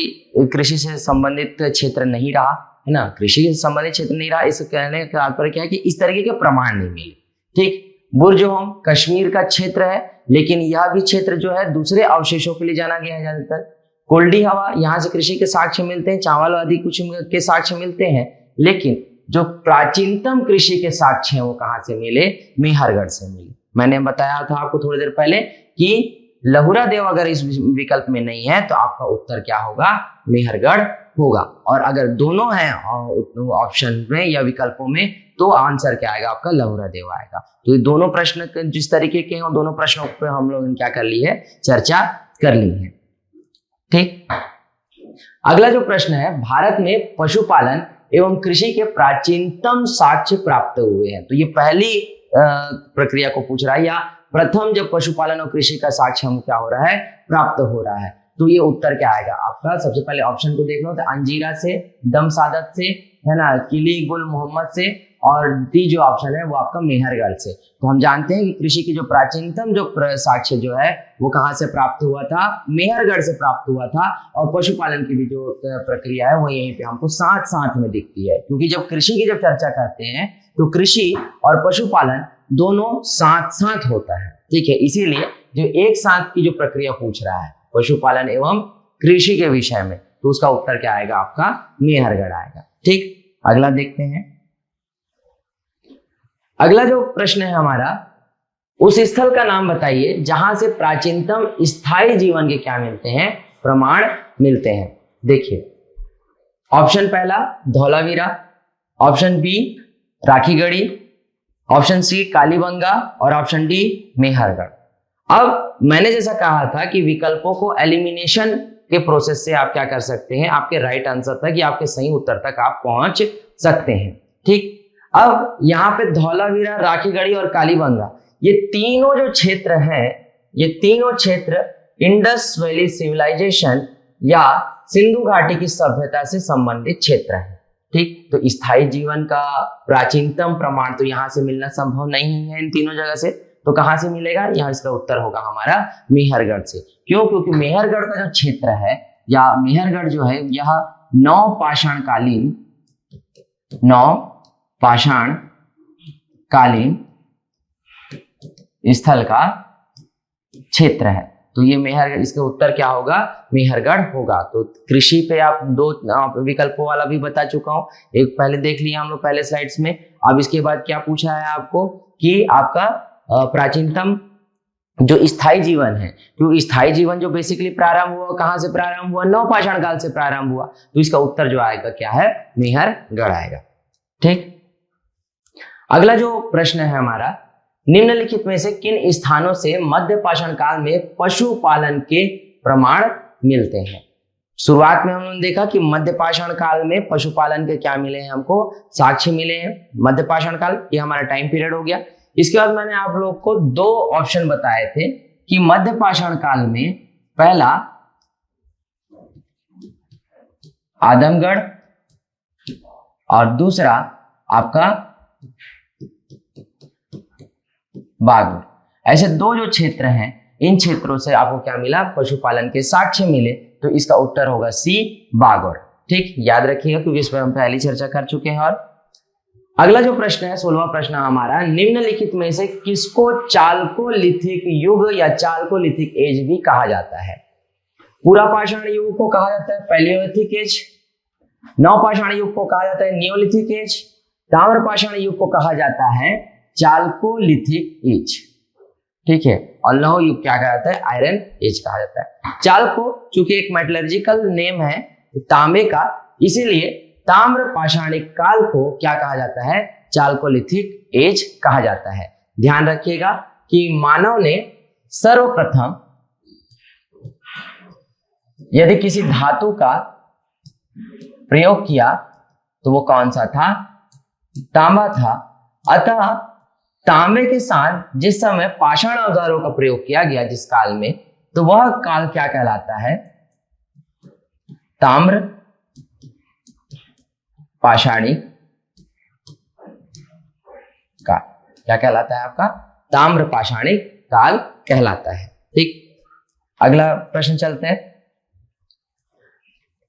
कृषि से संबंधित क्षेत्र नहीं रहा है ना, कृषि से संबंधित क्षेत्र नहीं रहा। इस कहने का तात्पर्य क्या है कि इस तरीके के प्रमाण नहीं मिले। ठीक, बुर्जहोम कश्मीर का क्षेत्र है, लेकिन यह भी क्षेत्र जो है दूसरे अवशेषों के लिए जाना गया है ज्यादातर। कोल्डी हवा, यहाँ से कृषि के साक्ष्य मिलते हैं, चावल आदि कुछ के साक्ष्य मिलते हैं, लेकिन जो प्राचीनतम कृषि के साक्ष्य हैं वो कहाँ से मिले? मेहरगढ़ से मिले। मैंने बताया था आपको थोड़ी देर पहले कि लहुरा देव अगर इस विकल्प में नहीं है तो आपका उत्तर क्या होगा? मेहरगढ़ होगा। और अगर दोनों हैं ऑप्शन में या विकल्पों में तो आंसर क्या आएगा आपका? लहुरा देव आएगा। तो ये दोनों प्रश्न जिस तरीके के हैं दोनों प्रश्नों पे हम लोग क्या कर ली है? चर्चा कर ली है। ठीक, अगला जो प्रश्न है, भारत में पशुपालन एवं कृषि के प्राचीनतम साक्ष्य प्राप्त हुए हैं। तो ये पहली प्रक्रिया को पूछ रहा है, या प्रथम जब पशुपालन और कृषि का साक्ष्य हम क्या हो रहा है? प्राप्त हो रहा है। तो ये उत्तर क्या आएगा आपका? सबसे पहले ऑप्शन को देख लो, तो अंजीरा से, दम सादत से, है ना, किली गुल मोहम्मद से, और डी जो ऑप्शन है वो आपका मेहरगढ़ से। तो हम जानते हैं कि कृषि की जो प्राचीनतम जो साक्ष्य जो है वो कहाँ से प्राप्त हुआ था? मेहरगढ़ से प्राप्त हुआ था। और पशुपालन की भी जो प्रक्रिया है वो यहीं पे हमको साथ साथ में दिखती है, क्योंकि जब कृषि की जब चर्चा करते हैं तो कृषि और पशुपालन दोनों साथ साथ होता है। ठीक है, इसीलिए जो एक साथ की जो प्रक्रिया पूछ रहा है पशुपालन एवं कृषि के विषय में, तो उसका उत्तर क्या आएगा आपका? मेहरगढ़ आएगा। ठीक, अगला देखते हैं। अगला जो प्रश्न है हमारा, उस स्थल का नाम बताइए जहां से प्राचीनतम स्थायी जीवन के क्या मिलते हैं? प्रमाण मिलते हैं। देखिए, ऑप्शन पहला Dholavira, option B Rakhigarhi, option C Kalibanga और ऑप्शन डी मेहरगढ़। अब मैंने जैसा कहा था कि विकल्पों को एलिमिनेशन के प्रोसेस से आप क्या कर सकते हैं? आपके राइट आंसर तक या आपके सही उत्तर तक आप पहुंच सकते हैं। ठीक, अब यहाँ पे धौलावीरा, राखीगढ़ी और कालीबंगा, ये तीनों जो क्षेत्र हैं, ये तीनों क्षेत्र इंडस वैली सिविलाइजेशन या सिंधु घाटी की सभ्यता से संबंधित क्षेत्र है। ठीक, तो स्थायी जीवन का प्राचीनतम प्रमाण तो यहाँ से मिलना संभव नहीं है इन तीनों जगह से, तो कहाँ से मिलेगा? यहाँ इसका उत्तर होगा हमारा मेहरगढ़ से। क्यों? क्योंकि मेहरगढ़ का जो क्षेत्र है या मेहरगढ़ जो है यह नवपाषाण कालीन स्थल का क्षेत्र है। तो ये मेहरगढ़, इसका उत्तर क्या होगा? मेहरगढ़ होगा। तो कृषि पे आप दो विकल्पों वाला भी बता चुका हूं, एक पहले देख लिया हम लोग पहले स्लाइड्स में। अब इसके बाद क्या पूछा है आपको कि आपका प्राचीनतम जो स्थायी जीवन है, क्योंकि स्थायी जीवन जो बेसिकली प्रारंभ हुआ, कहां से प्रारंभ हुआ? नवपाषाण काल से प्रारंभ हुआ। तो इसका उत्तर जो आएगा क्या है? मेहरगढ़ आएगा। ठीक, अगला जो प्रश्न है हमारा, निम्नलिखित में से किन स्थानों से मध्य पाषाण काल में पशुपालन के प्रमाण मिलते हैं? शुरुआत में हमने देखा कि मध्य पाषाण काल में पशुपालन के क्या मिले हैं? हमको साक्ष्य मिले हैं। मध्य पाषाण काल ये हमारा टाइम पीरियड हो गया। इसके बाद मैंने आप लोग को दो ऑप्शन बताए थे कि मध्य पाषाण काल में पहला आदमगढ़ और दूसरा आपका बागड़। ऐसे दो जो क्षेत्र हैं, इन क्षेत्रों से आपको क्या मिला? पशुपालन के साक्ष्य मिले। तो इसका उत्तर होगा सी, बागड़। ठीक, याद रखिएगा क्योंकि इस पर हम पहले चर्चा कर चुके हैं। और अगला जो प्रश्न है, 16वां प्रश्न हमारा, निम्नलिखित में से किसको चाल्कोलिथिक युग या चाल्कोलिथिक एज भी कहा जाता है? पूरा पाषाण युग को कहा जाता है पैलियोलिथिक एज, नवपाषाण युग को कहा जाता है नियोलिथिक एज, ताम्र पाषाण युग को कहा जाता है चाल्कोलिथिक एज। ठीक है, और लौह युग क्या कहा जाता है? आयरन एज कहा जाता है। चाल्को चूंकि एक मेटलर्जिकल नेम है तांबे का, इसीलिए ताम्र पाषाणिक काल को क्या कहा जाता है? चाल्कोलिथिक एज कहा जाता है। ध्यान रखिएगा कि मानव ने सर्वप्रथम यदि किसी धातु का प्रयोग किया तो वो कौन सा था? तांबा था। अतः तांबे के साथ जिस समय पाषाण औजारों का प्रयोग किया गया जिस काल में, तो वह काल क्या कहलाता है? ताम्र पाषाणिक काल। क्या कहलाता है आपका? ताम्र पाषाणिक काल कहलाता है। ठीक, अगला प्रश्न चलते हैं।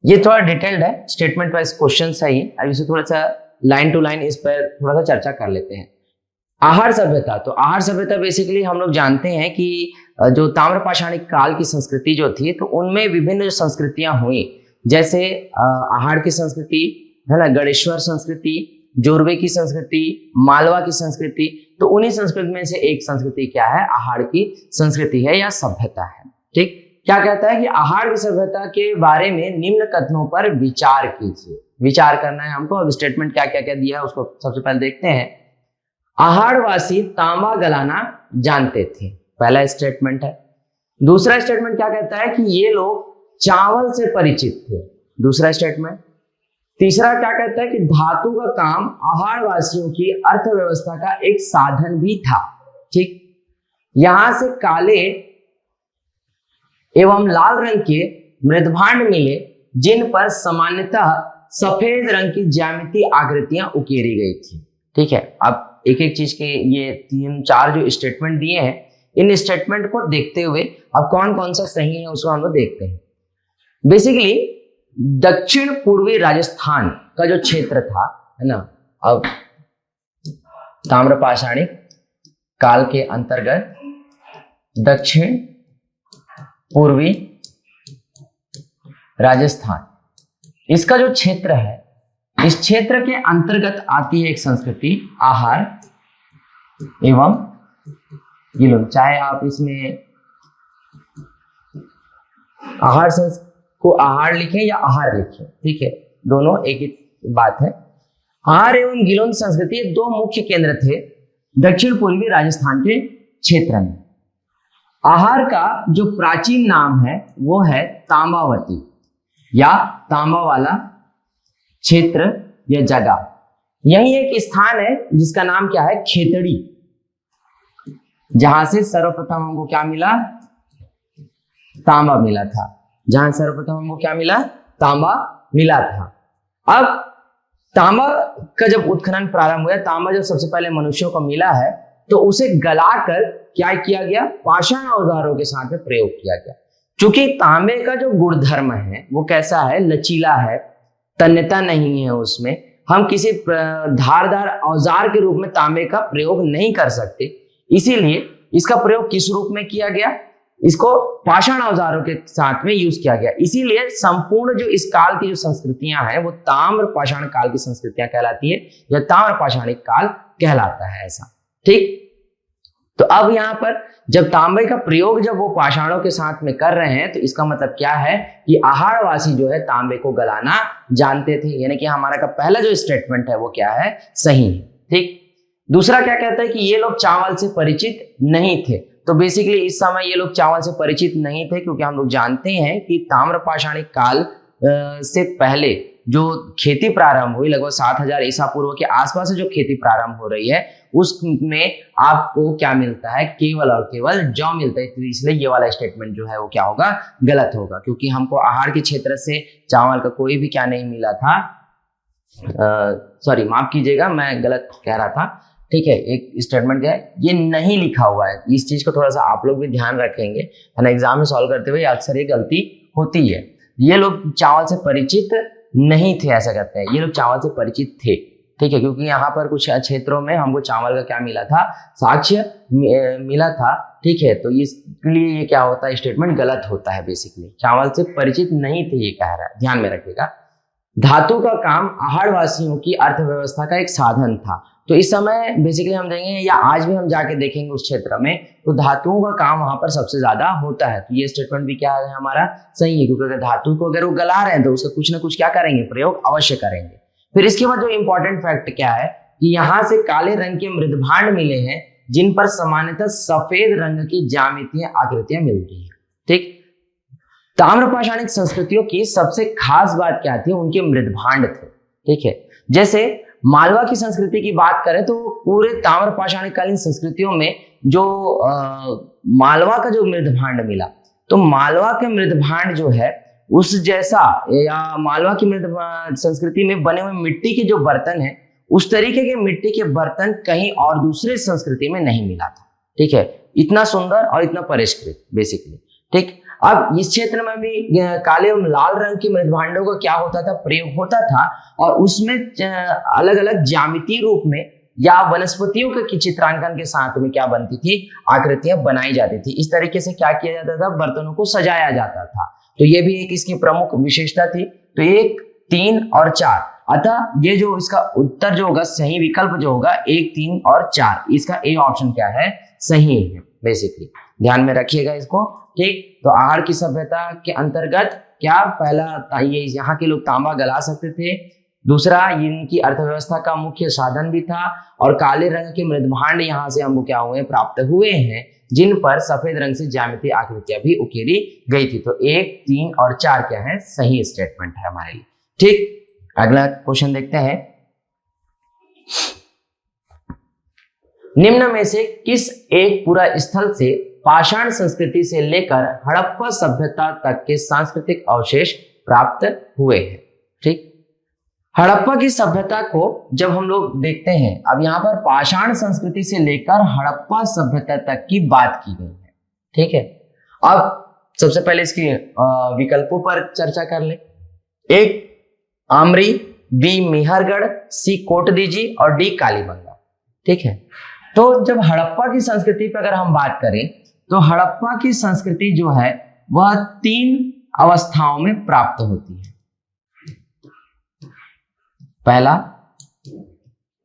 ये थोड़ा डिटेल्ड है, स्टेटमेंट वाइज क्वेश्चन सही। अब इसे थोड़ा सा लाइन टू लाइन इस पर थोड़ा सा चर्चा कर लेते हैं। आहार सभ्यता, तो आहार सभ्यता बेसिकली हम लोग जानते हैं कि जो ताम्र पाषाणिक काल की संस्कृति जो थी, तो उनमें विभिन्न जो संस्कृतियां हुई, जैसे आहार की संस्कृति है ना, गणेश्वर संस्कृति, जोरवे की संस्कृति, मालवा की संस्कृति। तो उन्हीं संस्कृति में से एक संस्कृति क्या है? आहार की संस्कृति है या सभ्यता है। ठीक, क्या कहता है कि आहार की सभ्यता के बारे में निम्न कथनों पर विचार कीजिए। विचार करना है हमको। अब स्टेटमेंट क्या क्या क्या दिया है उसको सबसे पहले देखते हैं। आहारवासी तांबा गलाना जानते थे, पहला स्टेटमेंट है। दूसरा स्टेटमेंट क्या कहता है कि ये लोग चावल से परिचित थे, दूसरा स्टेटमेंट। तीसरा क्या कहता है कि धातु का काम आहारवासियों की अर्थव्यवस्था का एक साधन भी था। ठीक, यहां से काले एवं लाल रंग के मृदभांड मिले जिन पर सामान्यतः सफेद रंग की ज्यामितीय आकृतियां उकेरी गई थी। ठीक है, अब एक एक चीज के ये 3-4 जो स्टेटमेंट दिए हैं, इन स्टेटमेंट को देखते हुए अब कौन कौन सा सही है उसको हम लोग देखते हैं। बेसिकली दक्षिण पूर्वी राजस्थान का जो क्षेत्र था, है ना, अब ताम्रपाषाणिक काल के अंतर्गत दक्षिण पूर्वी राजस्थान, इसका जो क्षेत्र है, इस क्षेत्र के अंतर्गत आती है एक संस्कृति आहार एवं गिलोन। चाहे आप इसमें आहार को आहार लिखें या आहार लिखें, ठीक है, दोनों एक ही बात है। आहार एवं गिलोन संस्कृति दो मुख्य केंद्र थे दक्षिण पूर्वी राजस्थान के क्षेत्र में। आहार का जो प्राचीन नाम है वो है तांबावती या तांबा वाला क्षेत्र या जगह। यही एक स्थान है जिसका नाम क्या है? खेतड़ी, जहां से सर्वप्रथम हमको क्या मिला? तांबा मिला था। जहां सर्वप्रथम हमको क्या मिला? तांबा मिला था। अब तांबा का जब उत्खनन प्रारंभ हुआ, तांबा जब सबसे पहले मनुष्यों को मिला है, तो उसे गलाकर क्या किया गया? पाषाण औजारों के साथ में प्रयोग किया गया। चूंकि तांबे का जो गुणधर्म है वो कैसा है? लचीला है, तन्यता नहीं है उसमें। हम किसी धारदार औजार के रूप में तांबे का प्रयोग नहीं कर सकते, इसीलिए इसका प्रयोग किस रूप में किया गया? इसको पाषाण औजारों के साथ में यूज किया गया। इसीलिए संपूर्ण जो इस काल की जो संस्कृतियां हैं वो ताम्र पाषाण काल की संस्कृतियां कहलाती है या ताम्र पाषाणिक काल कहलाता है ऐसा। ठीक, तो अब यहां पर जब तांबे का प्रयोग जब वो पाषाणों के साथ में कर रहे हैं तो इसका मतलब क्या है कि आहारवासी जो है तांबे को गलाना जानते थे, यानी कि हमारा का पहला जो स्टेटमेंट है वो क्या है, सही है। ठीक, दूसरा क्या कहता है कि ये लोग चावल से परिचित नहीं थे। तो बेसिकली इस समय ये लोग चावल से परिचित नहीं थे क्योंकि हम लोग जानते हैं कि ताम्र पाषाणिक काल से पहले जो खेती प्रारंभ हुई लगभग 7000 ईसा पूर्व के आसपास से जो खेती प्रारंभ हो रही है उसमें आपको क्या मिलता है, केवल और केवल जौ मिलता है। तो इसलिए ये वाला स्टेटमेंट जो है वो क्या होगा, गलत होगा, क्योंकि हमको आहार के क्षेत्र से चावल का कोई भी क्या नहीं मिला था। सॉरी माफ कीजिएगा, मैं गलत कह रहा था। ठीक है, एक स्टेटमेंट क्या है, ये नहीं लिखा हुआ है। इस चीज को थोड़ा सा आप लोग भी ध्यान रखेंगे, है ना। एग्जाम में सॉल्व करते हुए अक्सर ये गलती होती है। ये लोग चावल से परिचित नहीं थे ऐसा कहते हैं, ये लोग चावल से परिचित थे। ठीक है, क्योंकि यहाँ पर कुछ क्षेत्रों में हमको चावल का क्या मिला था, साक्ष्य मिला था। ठीक है, तो इसलिए ये क्या होता है, स्टेटमेंट गलत होता है। बेसिकली चावल से परिचित नहीं थे ये कह रहा है, ध्यान में रखिएगा। धातु का काम आहारवासियों की अर्थव्यवस्था का एक साधन था। तो इस समय बेसिकली हम देखेंगे या आज भी हम जाके देखेंगे उस क्षेत्र में, तो धातुओं का काम वहां पर सबसे ज्यादा होता है। तो ये स्टेटमेंट भी क्या है हमारा, सही है, क्योंकि अगर धातु को अगर वो गला रहे हैं तो उसका कुछ ना कुछ क्या करेंगे, प्रयोग अवश्य करेंगे। फिर इसके बाद जो इंपॉर्टेंट फैक्ट क्या है कि यहाँ से काले रंग के मृदभांड मिले हैं जिन पर सामान्यतः सफेद रंग की ज्यामितीय आकृतियां मिलती है। ठीक, ताम्रपाषाणिक संस्कृतियों की सबसे खास बात क्या थी, उनके मृदभांड थे। ठीक है, जैसे मालवा की संस्कृति की बात करें तो पूरे ताम्रपाषाणिक कालीन संस्कृतियों में जो मालवा का जो मृदभांड मिला, तो मालवा के मृदभांड जो है उस जैसा या मालवा की मृद संस्कृति में बने हुए मिट्टी के जो बर्तन है उस तरीके के मिट्टी के बर्तन कहीं और दूसरे संस्कृति में नहीं मिला था। ठीक है, इतना सुंदर और इतना परिष्कृत बेसिकली। ठीक, अब इस क्षेत्र में भी काले और लाल रंग के मृदभांडों का क्या होता था, प्रयोग होता था, और उसमें अलग अलग ज्यामितीय रूप में या वनस्पतियों के चित्रांकन के साथ में क्या बनती थी, आकृतियां बनाई जाती थी। इस तरीके से क्या किया जाता था, बर्तनों को सजाया जाता था। तो ये भी एक इसकी प्रमुख विशेषता थी। तो 1, 3 और 4, अतः ये जो इसका उत्तर जो होगा, सही विकल्प जो होगा 1, 3 और 4, इसका ए ऑप्शन क्या है, सही है बेसिकली। ध्यान में रखिएगा इसको। ठीक, तो आहार की सभ्यता के अंतर्गत क्या, पहला ये यहाँ के लोग तांबा गला सकते थे, दूसरा इनकी अर्थव्यवस्था का मुख्य साधन भी था, और काले रंग के मृदभांड यहाँ से हमको क्या हुए, प्राप्त हुए हैं, जिन पर सफेद रंग से ज्यामितीय आकृतियां भी उकेरी गई थी। तो 1, 3 और 4 क्या है, सही स्टेटमेंट है हमारे लिए। ठीक, अगला क्वेश्चन देखते हैं। निम्न में से किस एक पूरा स्थल से पाषाण संस्कृति से लेकर हड़प्पा सभ्यता तक के सांस्कृतिक अवशेष प्राप्त हुए हैं? ठीक, हड़प्पा की सभ्यता को जब हम लोग देखते हैं, अब यहाँ पर पाषाण संस्कृति से लेकर हड़प्पा सभ्यता तक की बात की गई है। ठीक है, अब सबसे पहले इसकी विकल्पों पर चर्चा कर ले। 1 आमरी, बी मेहरगढ़, सी कोटदीजी और डी कालीबंगा। ठीक है, तो जब हड़प्पा की संस्कृति पर अगर हम बात करें तो हड़प्पा की संस्कृति जो है वह 3 अवस्थाओं में प्राप्त होती है। पहला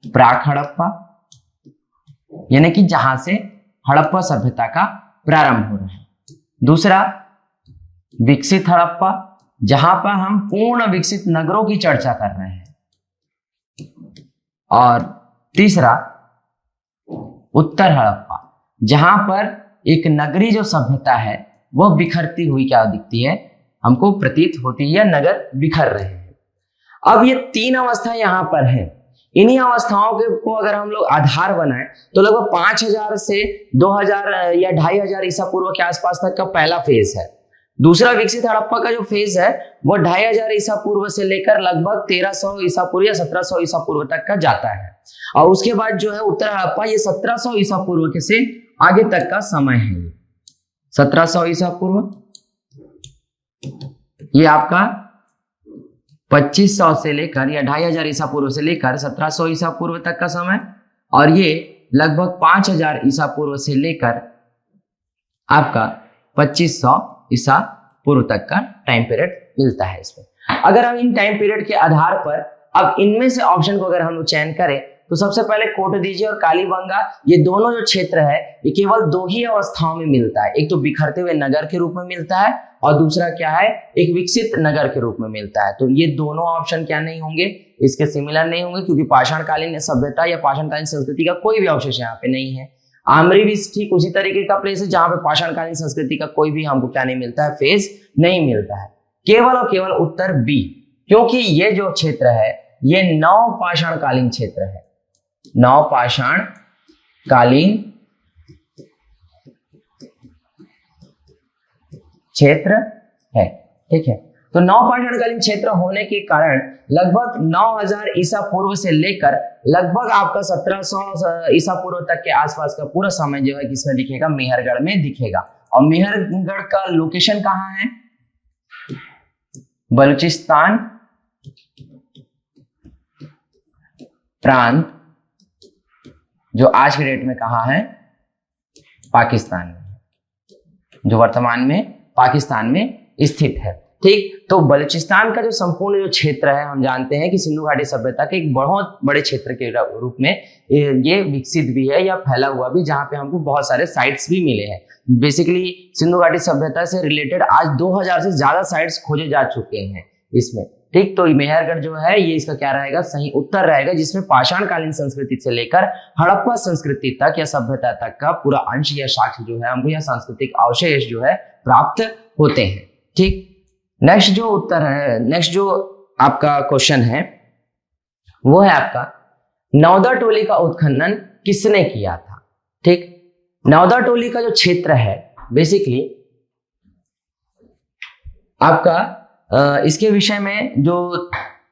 प्राक हड़प्पा, यानी कि जहां से हड़प्पा सभ्यता का प्रारंभ हो रहा है। दूसरा विकसित हड़प्पा, जहां पर हम पूर्ण विकसित नगरों की चर्चा कर रहे हैं। और तीसरा उत्तर हड़प्पा, जहां पर एक नगरी जो सभ्यता है वह बिखरती हुई क्या दिखती है, हमको प्रतीत होती है, या नगर बिखर रहे हैं। अब ये 3 अवस्था यहाँ पर है। इन्हीं अवस्थाओं के को अगर हम लोग आधार बनाएं तो लगभग 5000 से 2000 या 2500 ईसा पूर्व के आसपास तक का पहला फेज है। दूसरा विकसित हड़प्पा का जो फेज है वो 2500 ईसा पूर्व से लेकर लगभग 1300 ईसा पूर्व या 1700 ईसा पूर्व तक का जाता है। और उसके बाद जो है उत्तर हड़प्पा, ये 1700 ईसा पूर्व के से आगे तक का समय है। 1700 ईसा पूर्व ये आपका 2500 से लेकर या 2500 ईसा पूर्व से लेकर 1700 ईसा पूर्व तक का समय, और ये लगभग 5000 ईसा पूर्व से लेकर आपका 2500 ईसा पूर्व तक का टाइम पीरियड मिलता है इसमें। अगर हम इन टाइम पीरियड के आधार पर अब इनमें से ऑप्शन को अगर हम लोग चयन करें तो सबसे पहले कोटदीजे और कालीबंगा, ये दोनों जो क्षेत्र है ये केवल दो ही अवस्थाओं में मिलता है। एक तो बिखरते हुए नगर के रूप में मिलता है और दूसरा क्या है, एक विकसित नगर के रूप में मिलता है। तो ये दोनों ऑप्शन क्या नहीं होंगे, इसके सिमिलर नहीं होंगे, क्योंकि पाषाणकालीन सभ्यता या पाषाणकालीन संस्कृति का कोई भी अवशेष यहाँ पे नहीं है। आमरी भी ठीक उसी तरीके का प्लेस है जहां पे पाषाणकालीन संस्कृति का कोई भी हमको क्या नहीं मिलता है, फेज नहीं मिलता है। केवल और केवल उत्तर बी, क्योंकि ये जो क्षेत्र है ये नवपाषाणकालीन क्षेत्र है, नवपाषाणकालीन क्षेत्र है। ठीक है, तो नवपाषाणकालीन क्षेत्र होने के कारण लगभग 9000 ईसा पूर्व से लेकर लगभग आपका 1700 ईसा पूर्व तक के आसपास का पूरा समय जो है किसमें दिखेगा, मेहरगढ़ में दिखेगा। और मेहरगढ़ का लोकेशन कहाँ है, बलूचिस्तान प्रांत, जो आज के डेट में कहाँ है, पाकिस्तान में, जो वर्तमान में पाकिस्तान में स्थित है। ठीक, तो बलूचिस्तान का जो संपूर्ण जो क्षेत्र है, हम जानते हैं कि सिंधु घाटी सभ्यता के एक बहुत बड़े क्षेत्र के रूप में ये विकसित भी है या फैला हुआ भी, जहाँ पे हमको बहुत सारे साइट्स भी मिले हैं। बेसिकली सिंधु घाटी सभ्यता से रिलेटेड आज 2000 से ज्यादा साइट्स खोजे जा चुके हैं इसमें। ठीक, तो मेहरगढ़ जो है ये इसका क्या रहेगा, सही उत्तर रहेगा, जिसमें पाषाणकालीन संस्कृति से लेकर हड़प्पा संस्कृति तक या सभ्यता तक का पूरा अंश या साक्ष्य जो है हमको या सांस्कृतिक अवशेष जो है प्राप्त होते हैं। ठीक, नेक्स्ट जो उत्तर है, नेक्स्ट जो आपका क्वेश्चन है वो है आपका नौदा टोली का उत्खनन किसने किया था। ठीक, नौदा टोली का जो क्षेत्र है बेसिकली आपका इसके विषय में जो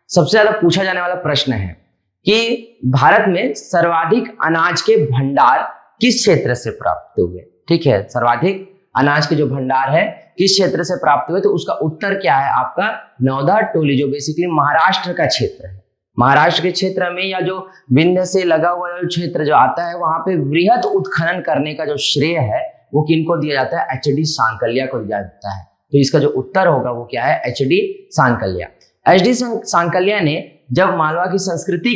सबसे ज्यादा पूछा जाने वाला प्रश्न है कि भारत में सर्वाधिक अनाज के भंडार किस क्षेत्र से प्राप्त हुए। ठीक है, सर्वाधिक अनाज के जो भंडार है किस क्षेत्र से प्राप्त हुए, तो उसका उत्तर क्या है आपका नौदा टोली, जो बेसिकली महाराष्ट्र का क्षेत्र है। महाराष्ट्र के क्षेत्र में या जो विंध्य से लगा हुआ जो क्षेत्र जो आता है, वहां पे वृहद उत्खनन करने का जो श्रेय है वो किनको दिया जाता है, एच.डी. सांकलिया को दिया जाता है। तो इसका जो उत्तर होगा वो क्या है, एच.डी. सांकलिया। एच.डी. सांकलिया ने जब मालवा की संस्कृति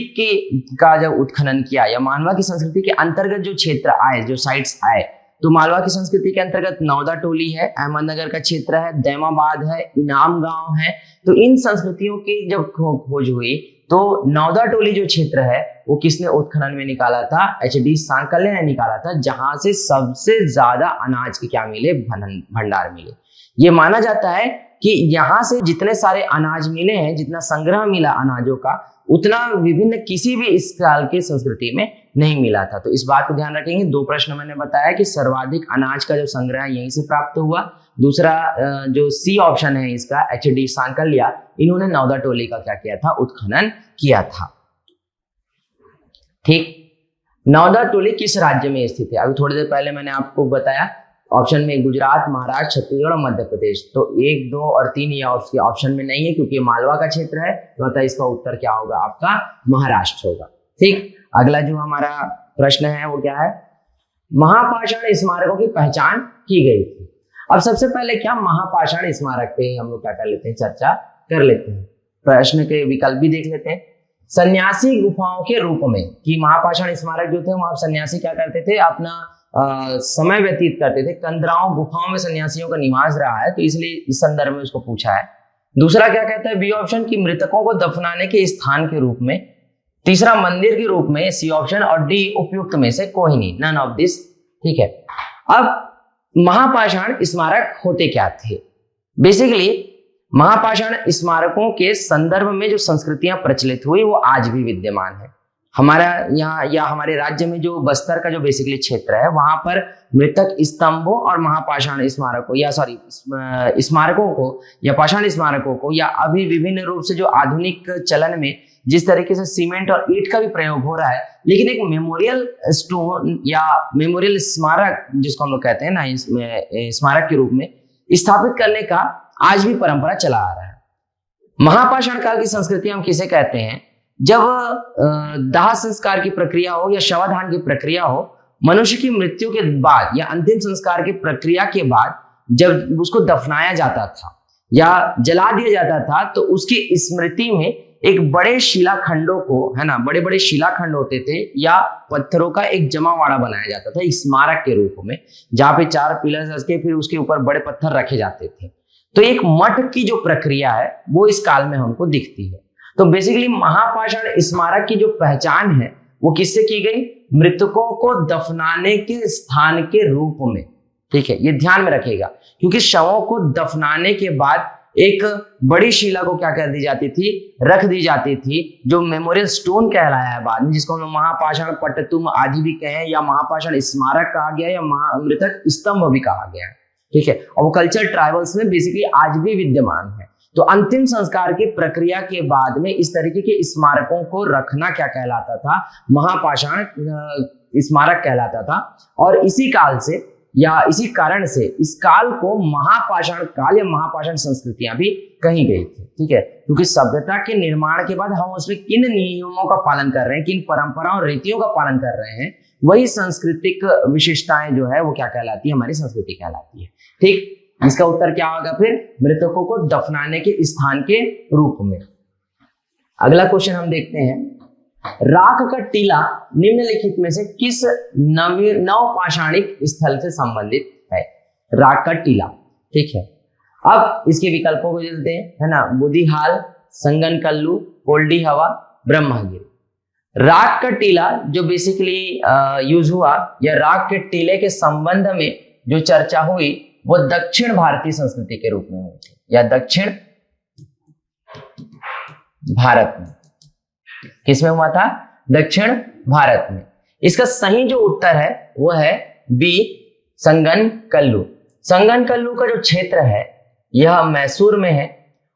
का जब उत्खनन किया या मालवा की संस्कृति के अंतर्गत जो क्षेत्र आए, जो साइट्स आए, तो मालवा की संस्कृति के अंतर्गत नौदा टोली है, अहमदनगर का क्षेत्र है, दैमाबाद है, इनाम गांव है। तो इन संस्कृतियों की जब खोज हुई तो नौदा टोली जो क्षेत्र है वो किसने उत्खनन में निकाला था, एच.डी. सांकलिया ने निकाला था, जहां से सबसे ज्यादा अनाज के क्या मिले, भंडार मिले। ये माना जाता है कि यहाँ से जितने सारे अनाज मिले हैं, जितना संग्रह मिला अनाजों का, उतना विभिन्न किसी भी इस काल की संस्कृति में नहीं मिला था। तो इस बात को ध्यान रखेंगे। दो प्रश्न मैंने बताया कि सर्वाधिक अनाज का जो संग्रह यहीं से प्राप्त हुआ, दूसरा जो सी ऑप्शन है इसका एच.डी. सांकलिया, इन्होंने नौदा टोली का क्या किया था, उत्खनन किया था। ठीक, नौदा टोली किस राज्य में स्थित है, अभी थोड़ी देर पहले मैंने आपको बताया ऑप्शन में गुजरात, महाराष्ट्र, छत्तीसगढ़ और मध्य प्रदेश। तो 1, 2 और 3 ये ऑप्शन में नहीं है क्योंकि मालवा का क्षेत्र है, तो अतः इसका उत्तर क्या होगा आपका, महाराष्ट्र होगा। ठीक, अगला जो हमारा प्रश्न है वो क्या है, महापाषाण स्मारकों की पहचान की गई थी। अब सबसे पहले क्या महापाषाण स्मारक पे हम लोग क्या कर लेते हैं, चर्चा कर लेते हैं। प्रश्न के विकल्प भी देख लेते हैं। सन्यासी गुफाओं के रूप में, कि महापाषाण स्मारक जो थे वहां सन्यासी क्या करते थे, अपना समय व्यतीत करते थे। कंदराओं गुफाओं में सन्यासियों का निवास रहा है, तो इसलिए इस संदर्भ में उसको पूछा है। दूसरा क्या कहता है, बी ऑप्शन, की मृतकों को दफनाने के स्थान के रूप में। तीसरा मंदिर के रूप में, सी ऑप्शन, और डी उपयुक्त में से कोई नहीं, नन ऑफ दिस। ठीक है, अब महापाषाण स्मारक होते क्या थे। बेसिकली महापाषाण स्मारकों के संदर्भ में जो संस्कृतियां प्रचलित हुई वो आज भी विद्यमान है। हमारा यहाँ या हमारे राज्य में जो बस्तर का जो बेसिकली क्षेत्र है, वहां पर मृतक स्तंभों और महापाषाण स्मारकों या स्मारकों को या पाषाण स्मारकों को, या अभी विभिन्न रूप से जो आधुनिक चलन में जिस तरीके से सीमेंट और ईंट का भी प्रयोग हो रहा है, लेकिन एक मेमोरियल स्टोन या मेमोरियल स्मारक जिसको हम लोग कहते हैं ना, स्मारक के रूप में स्थापित करने का आज भी परंपरा चला आ रहा है। महापाषाण काल की संस्कृति हम किसे कहते हैं, जब दाह संस्कार की प्रक्रिया हो या शवदान की प्रक्रिया हो, मनुष्य की मृत्यु के बाद या अंतिम संस्कार की प्रक्रिया के बाद जब उसको दफनाया जाता था या जला दिया जाता था तो उसकी स्मृति में एक बड़े शिलाखंडों को, है ना, बड़े बड़े शिलाखंड होते थे या पत्थरों का एक जमावाड़ा बनाया जाता था स्मारक के रूप में, जहां पे 4 पिलर्स रखे फिर उसके ऊपर बड़े पत्थर रखे जाते थे। तो एक मठ की जो प्रक्रिया है वो इस काल में हमको दिखती है। तो बेसिकली महापाषाण स्मारक की जो पहचान है वो किससे की गई? मृतकों को दफनाने के स्थान के रूप में। ठीक है, ये ध्यान में रखिएगा, क्योंकि शवों को दफनाने के बाद एक बड़ी शिला को क्या कर दी जाती थी? रख दी जाती थी, जो मेमोरियल स्टोन कहलाया है बाद में, जिसको हम महापाषाण पट्टतुम आदि भी कहें या महापाषाण स्मारक कहा गया या मृतक स्तंभ भी कहा गया है। ठीक है, और वो कल्चर ट्राइबल्स में बेसिकली आज भी विद्यमान है। तो अंतिम संस्कार की प्रक्रिया के बाद में इस तरीके के स्मारकों को रखना क्या कहलाता था? महापाषाण स्मारक कहलाता था। और इसी काल से या इसी कारण से इस काल को महापाषाण काल या महापाषाण संस्कृतियां भी कही गई थी। ठीक है, क्योंकि सभ्यता के निर्माण के बाद हम उसमें किन नियमों का पालन कर रहे हैं, किन परंपराओं और रीतियों का पालन कर रहे हैं, वही सांस्कृतिक विशेषताएं जो है वो क्या कहलाती है? हमारी संस्कृति कहलाती है। ठीक, इसका उत्तर क्या होगा फिर? मृतकों को दफनाने के स्थान के रूप में। अगला क्वेश्चन हम देखते हैं, राख का टीला निम्नलिखित में से किस नवपाषाणिक स्थल से संबंधित है? राख का टीला। ठीक है, अब इसके विकल्पों को चलते हैं, है ना। बुधिहाल, संगनकल्लू, कोल्डी हवा, ब्रह्मगिरी। राख का टीला जो बेसिकली यूज हुआ या राख के टीले के संबंध में जो चर्चा हुई वो दक्षिण भारतीय संस्कृति के रूप में हुई थी या दक्षिण भारत में। किसमें हुआ था? दक्षिण भारत में। इसका सही जो उत्तर है वो है बी, संगनकल्लू। संगनकल्लू का जो क्षेत्र है यह मैसूर में है,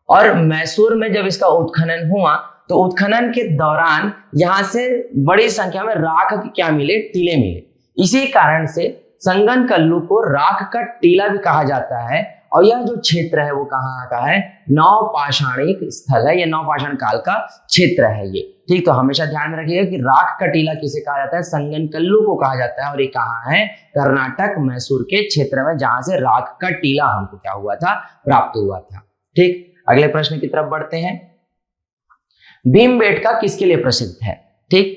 और मैसूर में जब इसका उत्खनन हुआ तो उत्खनन के दौरान यहां से बड़ी संख्या में राख के क्या मिले? टीले मिले। इसी कारण से संगनकल्लू को राख का टीला भी कहा जाता है। और यह जो क्षेत्र है वो कहाँ का है? नवपाषाणिक स्थल है, यह नवपाषाण काल का क्षेत्र है ये। ठीक, तो हमेशा ध्यान में रखिएगा कि राख का टीला किसे कहा जाता है? संगनकल्लू को कहा जाता है। और ये कहाँ है? कर्नाटक मैसूर के क्षेत्र में, जहां से राख का टीला हमको क्या हुआ था? प्राप्त हुआ था। ठीक, अगले प्रश्न की तरफ बढ़ते हैं। भीमबेटका किसके लिए प्रसिद्ध है? ठीक,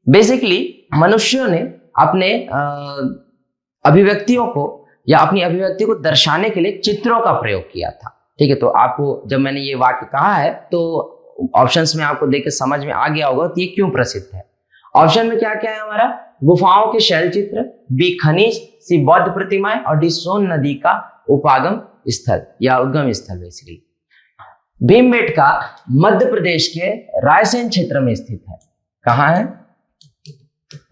बेसिकली मनुष्यों ने अपने अभिव्यक्तियों को या अपनी अभिव्यक्ति को दर्शाने के लिए चित्रों का प्रयोग किया था। ठीक है, तो आपको जब मैंने ये वाक्य कहा है तो ऑप्शंस में आपको देख के समझ में आ गया होगा कि ये क्यों प्रसिद्ध है। ऑप्शन में क्या क्या है हमारा? गुफाओं के शैल चित्र, बी खनिज, सी बौद्ध प्रतिमाएं, और डी सोन नदी का उपागम स्थल या उद्गम स्थल। बेसिकली भीमबेटका मध्य प्रदेश के रायसेन क्षेत्र में स्थित है। कहाँ है?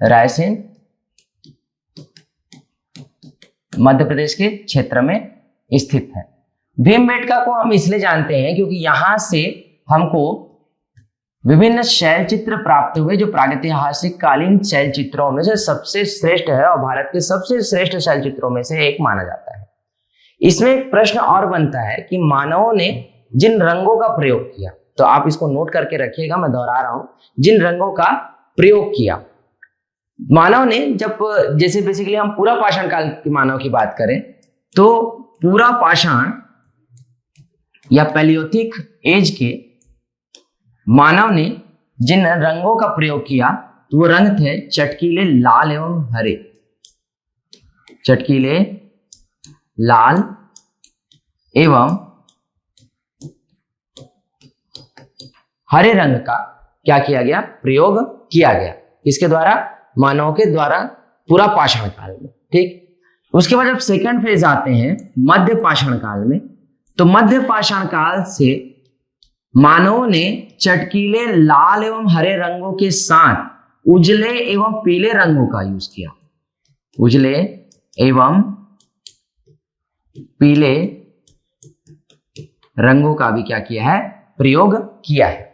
रायसेन मध्य प्रदेश के क्षेत्र में स्थित है। भीमबेटका को हम इसलिए जानते हैं क्योंकि यहां से हमको विभिन्न शैल चित्र प्राप्त हुए जो प्रागैतिहासिक कालीन शैल चित्रों में से सबसे श्रेष्ठ है और भारत के सबसे श्रेष्ठ शैल चित्रों में से एक माना जाता है। इसमें एक प्रश्न और बनता है कि मानवों ने जिन रंगों का प्रयोग किया, तो आप इसको नोट करके रखिएगा, मैं दोहरा रहा हूं, जिन रंगों का प्रयोग किया मानव ने, जब जैसे बेसिकली हम पूरा पाषाण काल के मानव की बात करें तो पूरा पाषाण या पैलियोथिक एज के मानव ने जिन रंगों का प्रयोग किया तो वो रंग थे चटकीले लाल एवं हरे। चटकीले लाल एवं हरे रंग का क्या किया गया? प्रयोग किया गया। किसके द्वारा? मानव के द्वारा पूरा पाषाण काल में। ठीक, उसके बाद जब सेकंड फेज आते हैं मध्य पाषाण काल में, तो मध्य पाषाण काल से मानवों ने चटकीले लाल एवं हरे रंगों के साथ उजले एवं पीले रंगों का यूज किया। उजले एवं पीले रंगों का भी क्या किया है? प्रयोग किया है।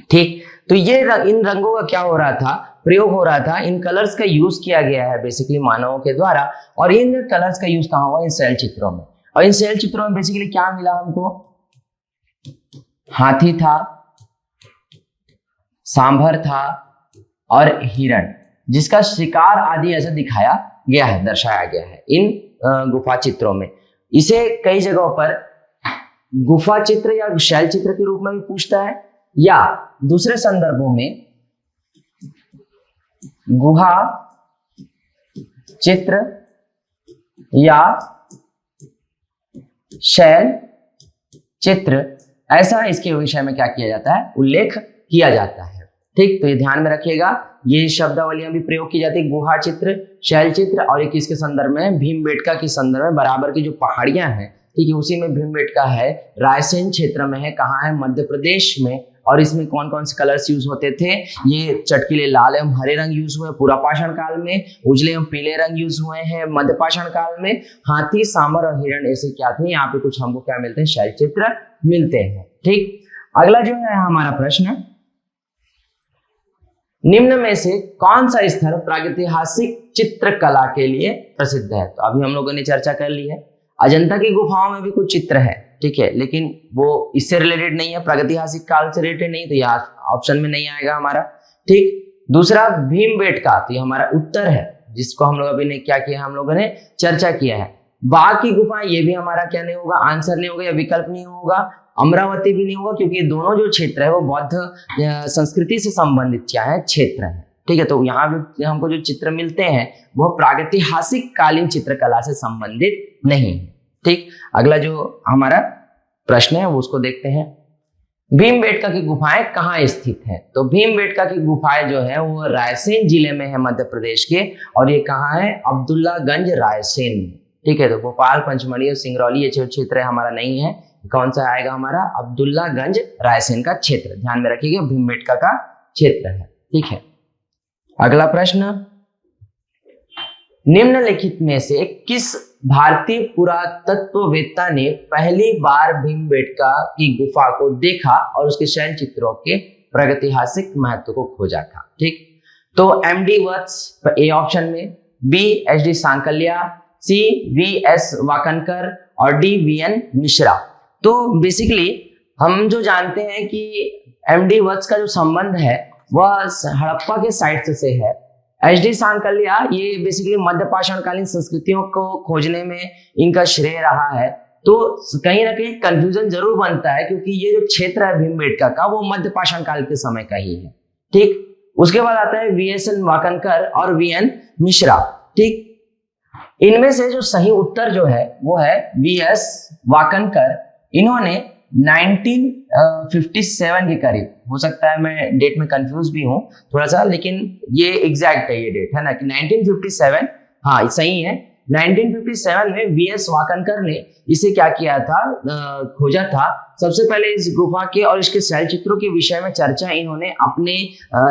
ठीक, तो ये इन रंगों का क्या हो रहा था? प्रयोग हो रहा था, इन कलर्स का यूज किया गया है बेसिकली मानवों के द्वारा। और इन कलर्स का यूज कहाँ हुआ? इन शैल चित्रों में। और इन शैल चित्रों में बेसिकली क्या मिला हमको? हाथी था, सांभर था और हिरण, जिसका शिकार आदि ऐसे दिखाया गया है, दर्शाया गया है इन गुफा चित्रों में। इसे कई जगहों पर गुफा चित्र या शैल चित्र के रूप में भी पूछता है, या दूसरे संदर्भों में गुहा चित्र या शैल चित्र, ऐसा इसके विषय में क्या किया जाता है, उल्लेख किया जाता है। ठीक, तो ये ध्यान में रखिएगा, ये शब्दावलियां भी प्रयोग की जाती है, गुहा चित्र, शैल चित्र, और एक किसके संदर्भ में, भीमबेटका के संदर्भ में। बराबर की जो पहाड़ियां हैं, ठीक है, उसी में भीमबेटका है, रायसेन क्षेत्र में है। कहाँ है, मध्य प्रदेश में। और इसमें कौन कौन से कलर्स यूज होते थे, ये चटकीले लाल एवं हरे रंग यूज हुए पूरा पाषाण काल में, उजले एवं पीले रंग यूज हुए हैं मध्य पाषाण काल में। हाथी, सांबर और हिरण ऐसे क्या थे, यहाँ पे कुछ हमको क्या मिलते हैं, शैल चित्र मिलते हैं। ठीक, अगला जो है हमारा प्रश्न, निम्न में से कौन सा स्थल प्रागैतिहासिक चित्रकला के लिए प्रसिद्ध है। तो अभी हम लोगों ने चर्चा कर ली है, अजंता की गुफाओं में भी कुछ चित्र है, ठीक है, लेकिन वो इससे रिलेटेड नहीं है, प्रागैतिहासिक काल से रिलेटेड नहीं, तो यह ऑप्शन में नहीं आएगा हमारा। ठीक, दूसरा भीमबेटका, तो ये हमारा उत्तर है, जिसको हम लोग अभी ने क्या किया, हम लोगों ने चर्चा किया है। बाघ की गुफा, ये भी हमारा क्या नहीं होगा, आंसर नहीं होगा या विकल्प नहीं होगा। अमरावती भी नहीं होगा, क्योंकि ये दोनों जो क्षेत्र है वो बौद्ध संस्कृति से संबंधित क्या है, क्षेत्र है। ठीक है, तो यहाँ भी हमको जो चित्र मिलते हैं वो प्रागैतिहासिक कालीन चित्रकला से संबंधित नहीं है। ठीक, अगला जो हमारा प्रश्न है वो उसको देखते हैं। भीमबेटका की गुफाएं कहाँ स्थित है। तो भीमबेटका की गुफाएं जो है वो रायसेन जिले में है, मध्य प्रदेश के, और ये कहाँ है, अब्दुल्लागंज रायसेन में। ठीक है, तो भोपाल, पंचमढ़ी और सिंगरौली ये जो क्षेत्र है हमारा नहीं है, कौन सा आएगा हमारा, अब्दुल्लागंज रायसेन का क्षेत्र, ध्यान में रखिएगा, भीमबेटका का क्षेत्र है। ठीक है, अगला प्रश्न, निम्नलिखित में से किस भारतीय पुरातत्ववेत्ता ने पहली बार भीमबेटका की गुफा को देखा और उसके शैल चित्रों के प्रागैतिहासिक महत्व को खोजा था। ठीक, तो MD वत्स ए ऑप्शन में, B HD सांकल्या, C VS Wakankar और D VN मिश्रा। तो बेसिकली हम जो जानते हैं कि MD वत्स का जो संबंध है वह हड़प्पा के साइड से है। HD सांकल्या ये बेसिकली मध्य पाषाण कालीन संस्कृतियों को खोजने में इनका श्रेय रहा है। तो कहीं ना कहीं कंफ्यूजन जरूर बनता है, क्योंकि ये जो क्षेत्र है भीमबेटका का वो मध्य पाषाण काल के समय का ही है। ठीक, उसके बाद आता है VSN वाकनकर और VN मिश्रा। ठीक, इनमें से जो सही उत्तर जो है वो है VS वाकनकर। इन्होंने 1957 के करीब, हो सकता है मैं डेट में कंफ्यूज भी हूं थोड़ा सा, लेकिन ये एग्जैक्ट है, ये डेट है ना कि 1957, हाँ सही है। 1957 में VS वाकनकर ने इसे क्या किया था, खोजा था। सबसे पहले इस गुफा के और इसके शैल चित्रों के विषय में चर्चा इन्होंने अपने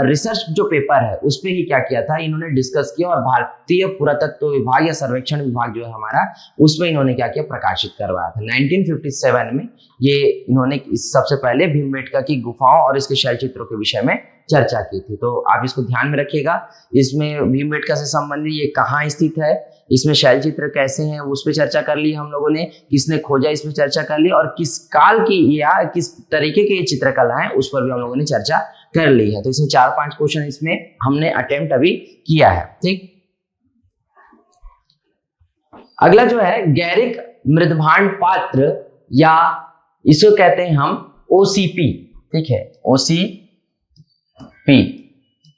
रिसर्च जो पेपर है उस पे ही क्या किया था, इन्होंने डिस्कस किया, और भारतीय पुरातत्व विभाग या सर्वेक्षण विभाग जो है हमारा, उसमें इन्होंने क्या किया, प्रकाशित करवाया था। 1957 में ये इन्होंने सबसे पहले भीमबेटका की गुफाओं और इसके शैल चित्रों के विषय में चर्चा की थी। तो आप इसको ध्यान में रखिएगा। इसमें भीमबेटका से संबंधित ये कहाँ स्थित है, इसमें शैल चित्र कैसे हैं उस पर चर्चा कर ली हम लोगों ने, किसने खोजा इस पर चर्चा कर ली, और किस काल की या किस तरीके की चित्रकला है उस पर भी हम लोगों ने चर्चा कर ली है। तो इसमें 4-5 क्वेश्चन इसमें हमने अटेम्प्ट अभी किया है। ठीक, अगला जो है गैरिक मृदभांड पात्र, या इसको कहते हैं हम OCP। ठीक है, OCP,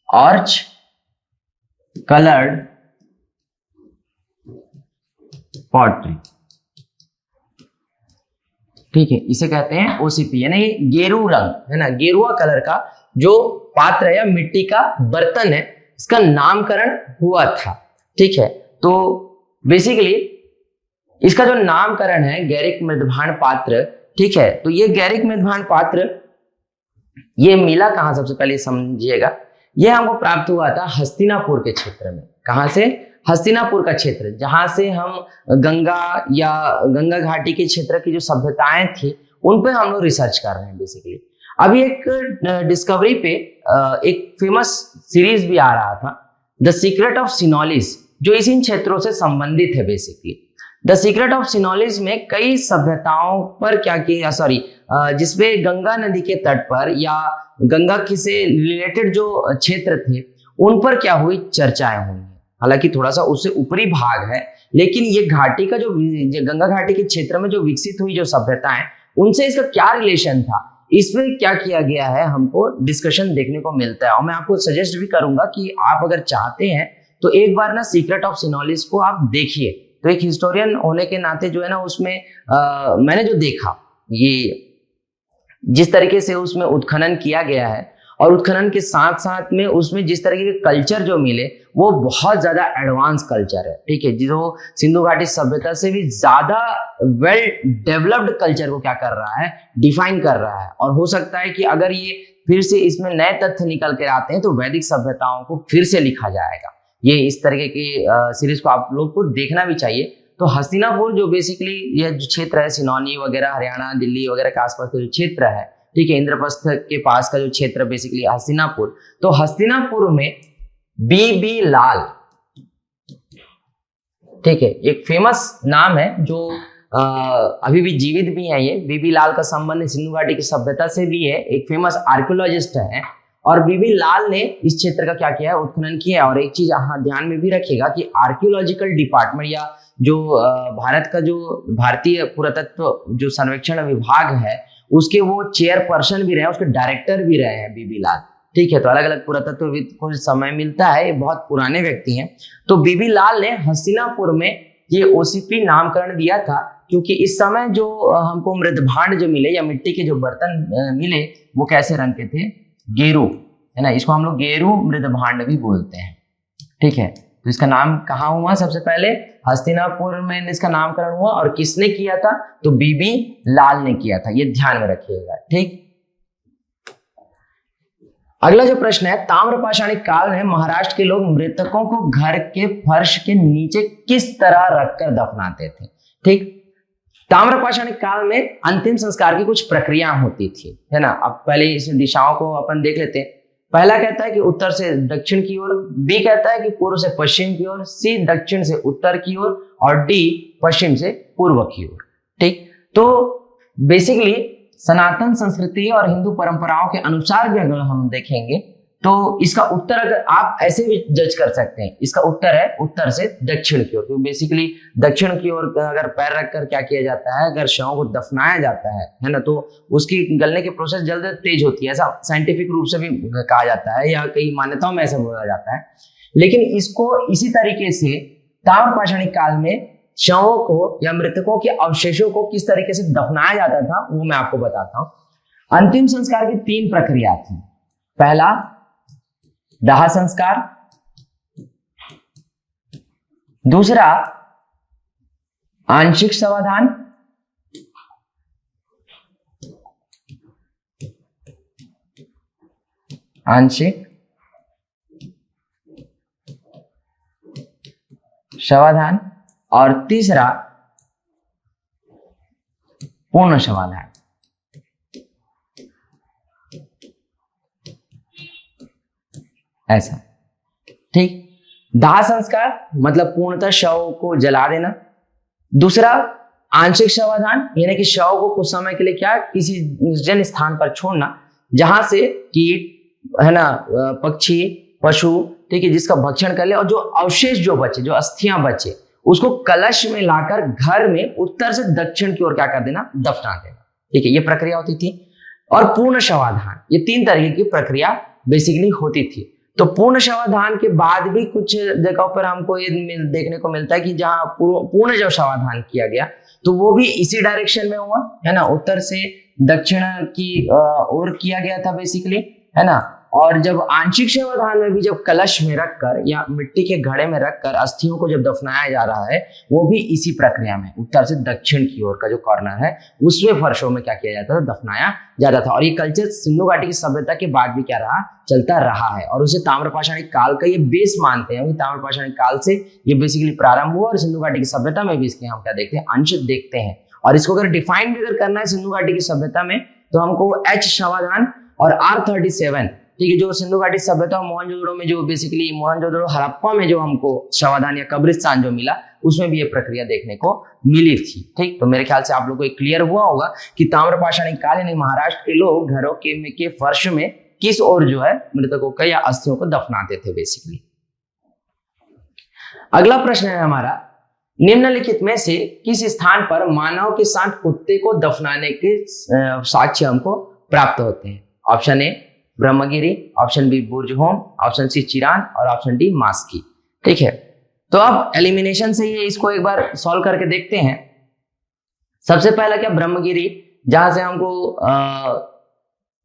ऑर्च कलर्ड पॉटरी। ठीक है, इसे कहते हैं OCP, यानी गेरू रंग है ना, गेरुआ कलर का जो पात्र है या मिट्टी का बर्तन है, इसका नामकरण हुआ था। ठीक है, तो बेसिकली इसका जो नामकरण है गैरिक मृदभांड पात्र, ठीक है, तो ये गैरिक मृदभांड पात्र ये मिला कहां, सबसे पहले समझिएगा, ये हमको प्राप्त हुआ था हस्तिनापुर के क्षेत्र में। कहां से, हस्तिनापुर का क्षेत्र, जहां से हम गंगा या गंगा घाटी के क्षेत्र की जो सभ्यताएं थी उन पे हम लोग रिसर्च कर रहे हैं बेसिकली। अभी एक डिस्कवरी पे एक फेमस सीरीज भी आ रहा था, द सीक्रेट ऑफ सिनोलिस, जो इसी क्षेत्रों से संबंधित है बेसिकली। द सीक्रेट ऑफ सिनोलिस में कई सभ्यताओं पर क्या किया, जिसपे गंगा नदी के तट पर या गंगा की से रिलेटेड जो क्षेत्र थे उन पर क्या हुई, चर्चाएं हुई। हालांकि थोड़ा सा उससे ऊपरी भाग है, लेकिन ये घाटी का जो गंगा घाटी के क्षेत्र में जो विकसित हुई जो सभ्यता है उनसे इसका क्या रिलेशन था, इसमें क्या किया गया है हमको डिस्कशन देखने को मिलता है। और मैं आपको सजेस्ट भी करूंगा कि आप अगर चाहते हैं तो एक बार ना सीक्रेट ऑफ सिनोलिस को आप देखिए। तो एक हिस्टोरियन होने के नाते जो है ना उसमें मैंने जो देखा, ये जिस तरीके से उसमें उत्खनन किया गया है और उत्खनन के साथ साथ में उसमें जिस तरीके के कल्चर जो मिले वो बहुत ज्यादा एडवांस कल्चर है, ठीक है, जो सिंधु घाटी सभ्यता से भी ज्यादा वेल डेवलप्ड कल्चर को क्या कर रहा है, डिफाइन कर रहा है। और हो सकता है कि अगर ये फिर से इसमें नए तथ्य निकल के आते हैं तो वैदिक सभ्यताओं को फिर से लिखा जाएगा। ये इस तरीके की सीरीज को आप लोग को देखना भी चाहिए। तो हस्तिनापुर जो बेसिकली यह जो क्षेत्र है सिनौनी वगैरह, हरियाणा, दिल्ली वगैरह के आसपास का जो क्षेत्र है, ठीक है, इंद्रप्रस्थ के पास का जो क्षेत्र बेसिकली हस्तिनापुर, तो हस्तिनापुर में बीबी लाल, ठीक है, एक फेमस नाम है जो अभी भी जीवित भी है। ये बीबी लाल का संबंध सिंधु घाटी की सभ्यता से भी है, एक फेमस आर्कियोलॉजिस्ट है। और बीबी लाल ने इस क्षेत्र का क्या किया है, उत्खनन किया है। और एक चीज ध्यान में भी रखिएगा कि आर्कियोलॉजिकल डिपार्टमेंट या जो भारत का जो भारतीय पुरातत्व जो सर्वेक्षण विभाग है उसके वो चेयरपर्सन भी रहे, उसके डायरेक्टर भी रहे हैं बीबी लाल, ठीक है। तो अलग अलग पुरातत्वविद को समय मिलता है, ये बहुत पुराने व्यक्ति हैं। तो बीबी लाल ने हस्तिनापुर में ये ओसीपी नामकरण दिया था क्योंकि इस समय जो हमको मृदभांड जो मिले या मिट्टी के जो बर्तन मिले वो कैसे रंग के थे, गेरू, है ना, इसको हम लोग गेरू मृदभांड भी बोलते हैं, ठीक है। तो इसका नाम कहाँ हुआ, सबसे पहले हस्तिनापुर में इसका नामकरण हुआ। और किसने किया था, तो बीबी लाल ने किया था, ये ध्यान में रखिएगा, ठीक। अगला जो प्रश्न है, ताम्रपाषाणिक काल में महाराष्ट्र के लोग मृतकों को घर के फर्श के नीचे किस तरह रखकर दफनाते थे, ठीक। ताम्रपाषाणिक काल में अंतिम संस्कार की कुछ प्रक्रिया होती थी, है ना। अब पहले इस दिशाओं को अपन देख लेते हैं। पहला कहता है कि उत्तर से दक्षिण की ओर, बी कहता है कि पूर्व से पश्चिम की ओर, सी दक्षिण से उत्तर की ओर और डी पश्चिम से पूर्व की ओर, ठीक। तो बेसिकली सनातन संस्कृति और हिंदू परंपराओं के अनुसार भी अगर हम देखेंगे तो इसका उत्तर अगर आप ऐसे भी जज कर सकते हैं, इसका उत्तर है उत्तर से दक्षिण की ओर। तो बेसिकली दक्षिण की ओर अगर पैर रखकर क्या किया जाता है, अगर शवों को दफनाया जाता है ना, तो उसकी गलने की प्रोसेस जल्द तेज होती है, ऐसा साइंटिफिक रूप से भी कहा जाता है या कई मान्यताओं में ऐसा बोला जाता है। लेकिन इसको इसी तरीके से ताम्रपाषाणिक काल में शवों को या मृतकों के अवशेषों को किस तरीके से दफनाया जाता था वो मैं आपको बताता हूं। अंतिम संस्कार की 3 प्रक्रिया थी। पहला दाह संस्कार, दूसरा आंशिक समाधान, आंशिक समाधान और तीसरा पूर्ण समाधान। ऐसा, ठीक। दाह संस्कार मतलब पूर्णतः शव को जला देना। दूसरा आंशिक समाधान यानी कि शव को कुछ समय के लिए क्या किसी निर्जन स्थान पर छोड़ना जहां से कीट, है ना, पक्षी, पशु, ठीक है, जिसका भक्षण कर ले और जो अवशेष जो बचे, जो अस्थियां बचे, उसको कलश में लाकर घर में उत्तर से दक्षिण की ओर क्या कर देना, दफना देना, ठीक है। ये प्रक्रिया होती थी। और पूर्ण समाधान, ये 3 तरीके की प्रक्रिया बेसिकली होती थी। तो पूर्ण समाधान के बाद भी कुछ जगहों पर हमको ये देखने को मिलता है कि जहां पूर्ण जब समाधान किया गया तो वो भी इसी डायरेक्शन में हुआ, है ना, उत्तर से दक्षिण की ओर किया गया था बेसिकली, है ना। और जब आंशिक समाधान में भी जब कलश में रखकर या मिट्टी के घड़े में रखकर अस्थियों को जब दफनाया जा रहा है वो भी इसी प्रक्रिया में उत्तर से दक्षिण की ओर का जो कॉर्नर है उसमें फर्शों में क्या किया जाता था, दफनाया जाता था। और ये कल्चर सिंधु घाटी की सभ्यता के बाद भी क्या रहा, चलता रहा है। और उसे ताम्रपाषाणिक काल का ये बेस मानते हैं। ताम्रपाषाणिक काल से ये बेसिकली प्रारंभ हुआ और सिंधु घाटी की सभ्यता में भी इसके हम क्या देखते हैं, अंश देखते हैं। और इसको अगर डिफाइन भी अगर करना है सिंधु घाटी की सभ्यता में तो हमको H समाधान और R37, ठीक है, जो सिंधु घाटी सभ्यता मोहनजोदड़ो में जो बेसिकली मोहनजोदड़ो हड़प्पा में जो हमको समाधान या कब्रिस्तान जो मिला उसमें भी ये प्रक्रिया देखने को मिली थी, ठीक। तो मेरे ख्याल से आप लोगों को क्लियर हुआ होगा कि ताम्रपाषाणिक काल यानी महाराष्ट्र के लोग घरों के फर्श में किस ओर जो है मृतकों का या अस्थियों को दफनाते थे बेसिकली। अगला प्रश्न है हमारा, निम्नलिखित में से किस स्थान पर मानव के साथ कुत्ते को दफनाने के साक्ष्य हमको प्राप्त होते हैं? Option A Brahmagiri, option B Burzahom, option C Chirand और ऑप्शन डी मास्की। ठीक है, तो अब एलिमिनेशन से ही इसको एक बार सॉल्व करके देखते हैं। सबसे पहला क्या, ब्रह्मगिरी, जहां से हमको